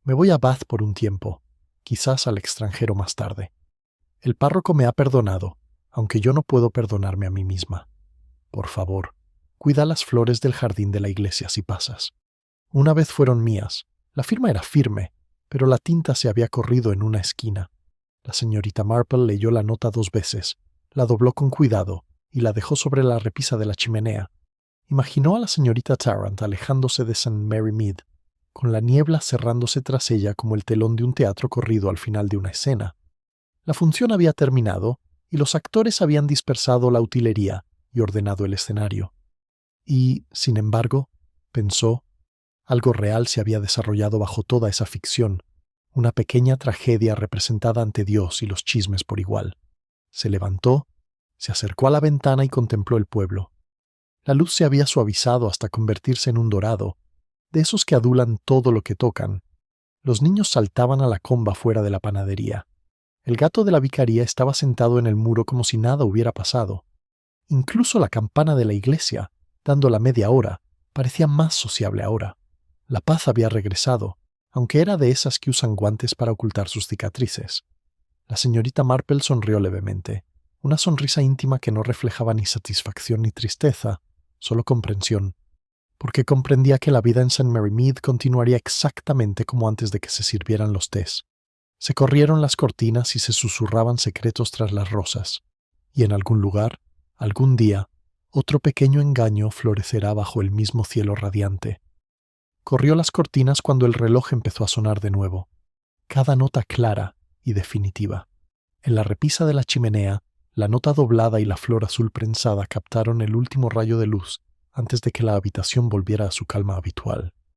Me voy a Bath por un tiempo, quizás al extranjero más tarde. El párroco me ha perdonado, aunque yo no puedo perdonarme a mí misma. Por favor, cuida las flores del jardín de la iglesia si pasas. Una vez fueron mías. La firma era firme, pero la tinta se había corrido en una esquina. La señorita Marple leyó la nota 2 veces, la dobló con cuidado y la dejó sobre la repisa de la chimenea. Imaginó a la señorita Tarrant alejándose de St. Mary Mead, con la niebla cerrándose tras ella como el telón de un teatro corrido al final de una escena. La función había terminado y los actores habían dispersado la utilería y ordenado el escenario. Y, sin embargo, pensó, algo real se había desarrollado bajo toda esa ficción, una pequeña tragedia representada ante Dios y los chismes por igual. Se levantó, se acercó a la ventana y contempló el pueblo. La luz se había suavizado hasta convertirse en un dorado, de esos que adulan todo lo que tocan. Los niños saltaban a la comba fuera de la panadería. El gato de la vicaría estaba sentado en el muro como si nada hubiera pasado. Incluso la campana de la iglesia, dando la media hora, parecía más sociable ahora. La paz había regresado, aunque era de esas que usan guantes para ocultar sus cicatrices. La señorita Marple sonrió levemente, una sonrisa íntima que no reflejaba ni satisfacción ni tristeza, solo comprensión, porque comprendía que la vida en St. Mary Mead continuaría exactamente como antes de que se sirvieran los tés. Se corrieron las cortinas y se susurraban secretos tras las rosas, y en algún lugar, algún día, otro pequeño engaño florecerá bajo el mismo cielo radiante. Corrió las cortinas cuando el reloj empezó a sonar de nuevo, cada nota clara y definitiva. En la repisa de la chimenea, la nota doblada y la flor azul prensada captaron el último rayo de luz antes de que la habitación volviera a su calma habitual.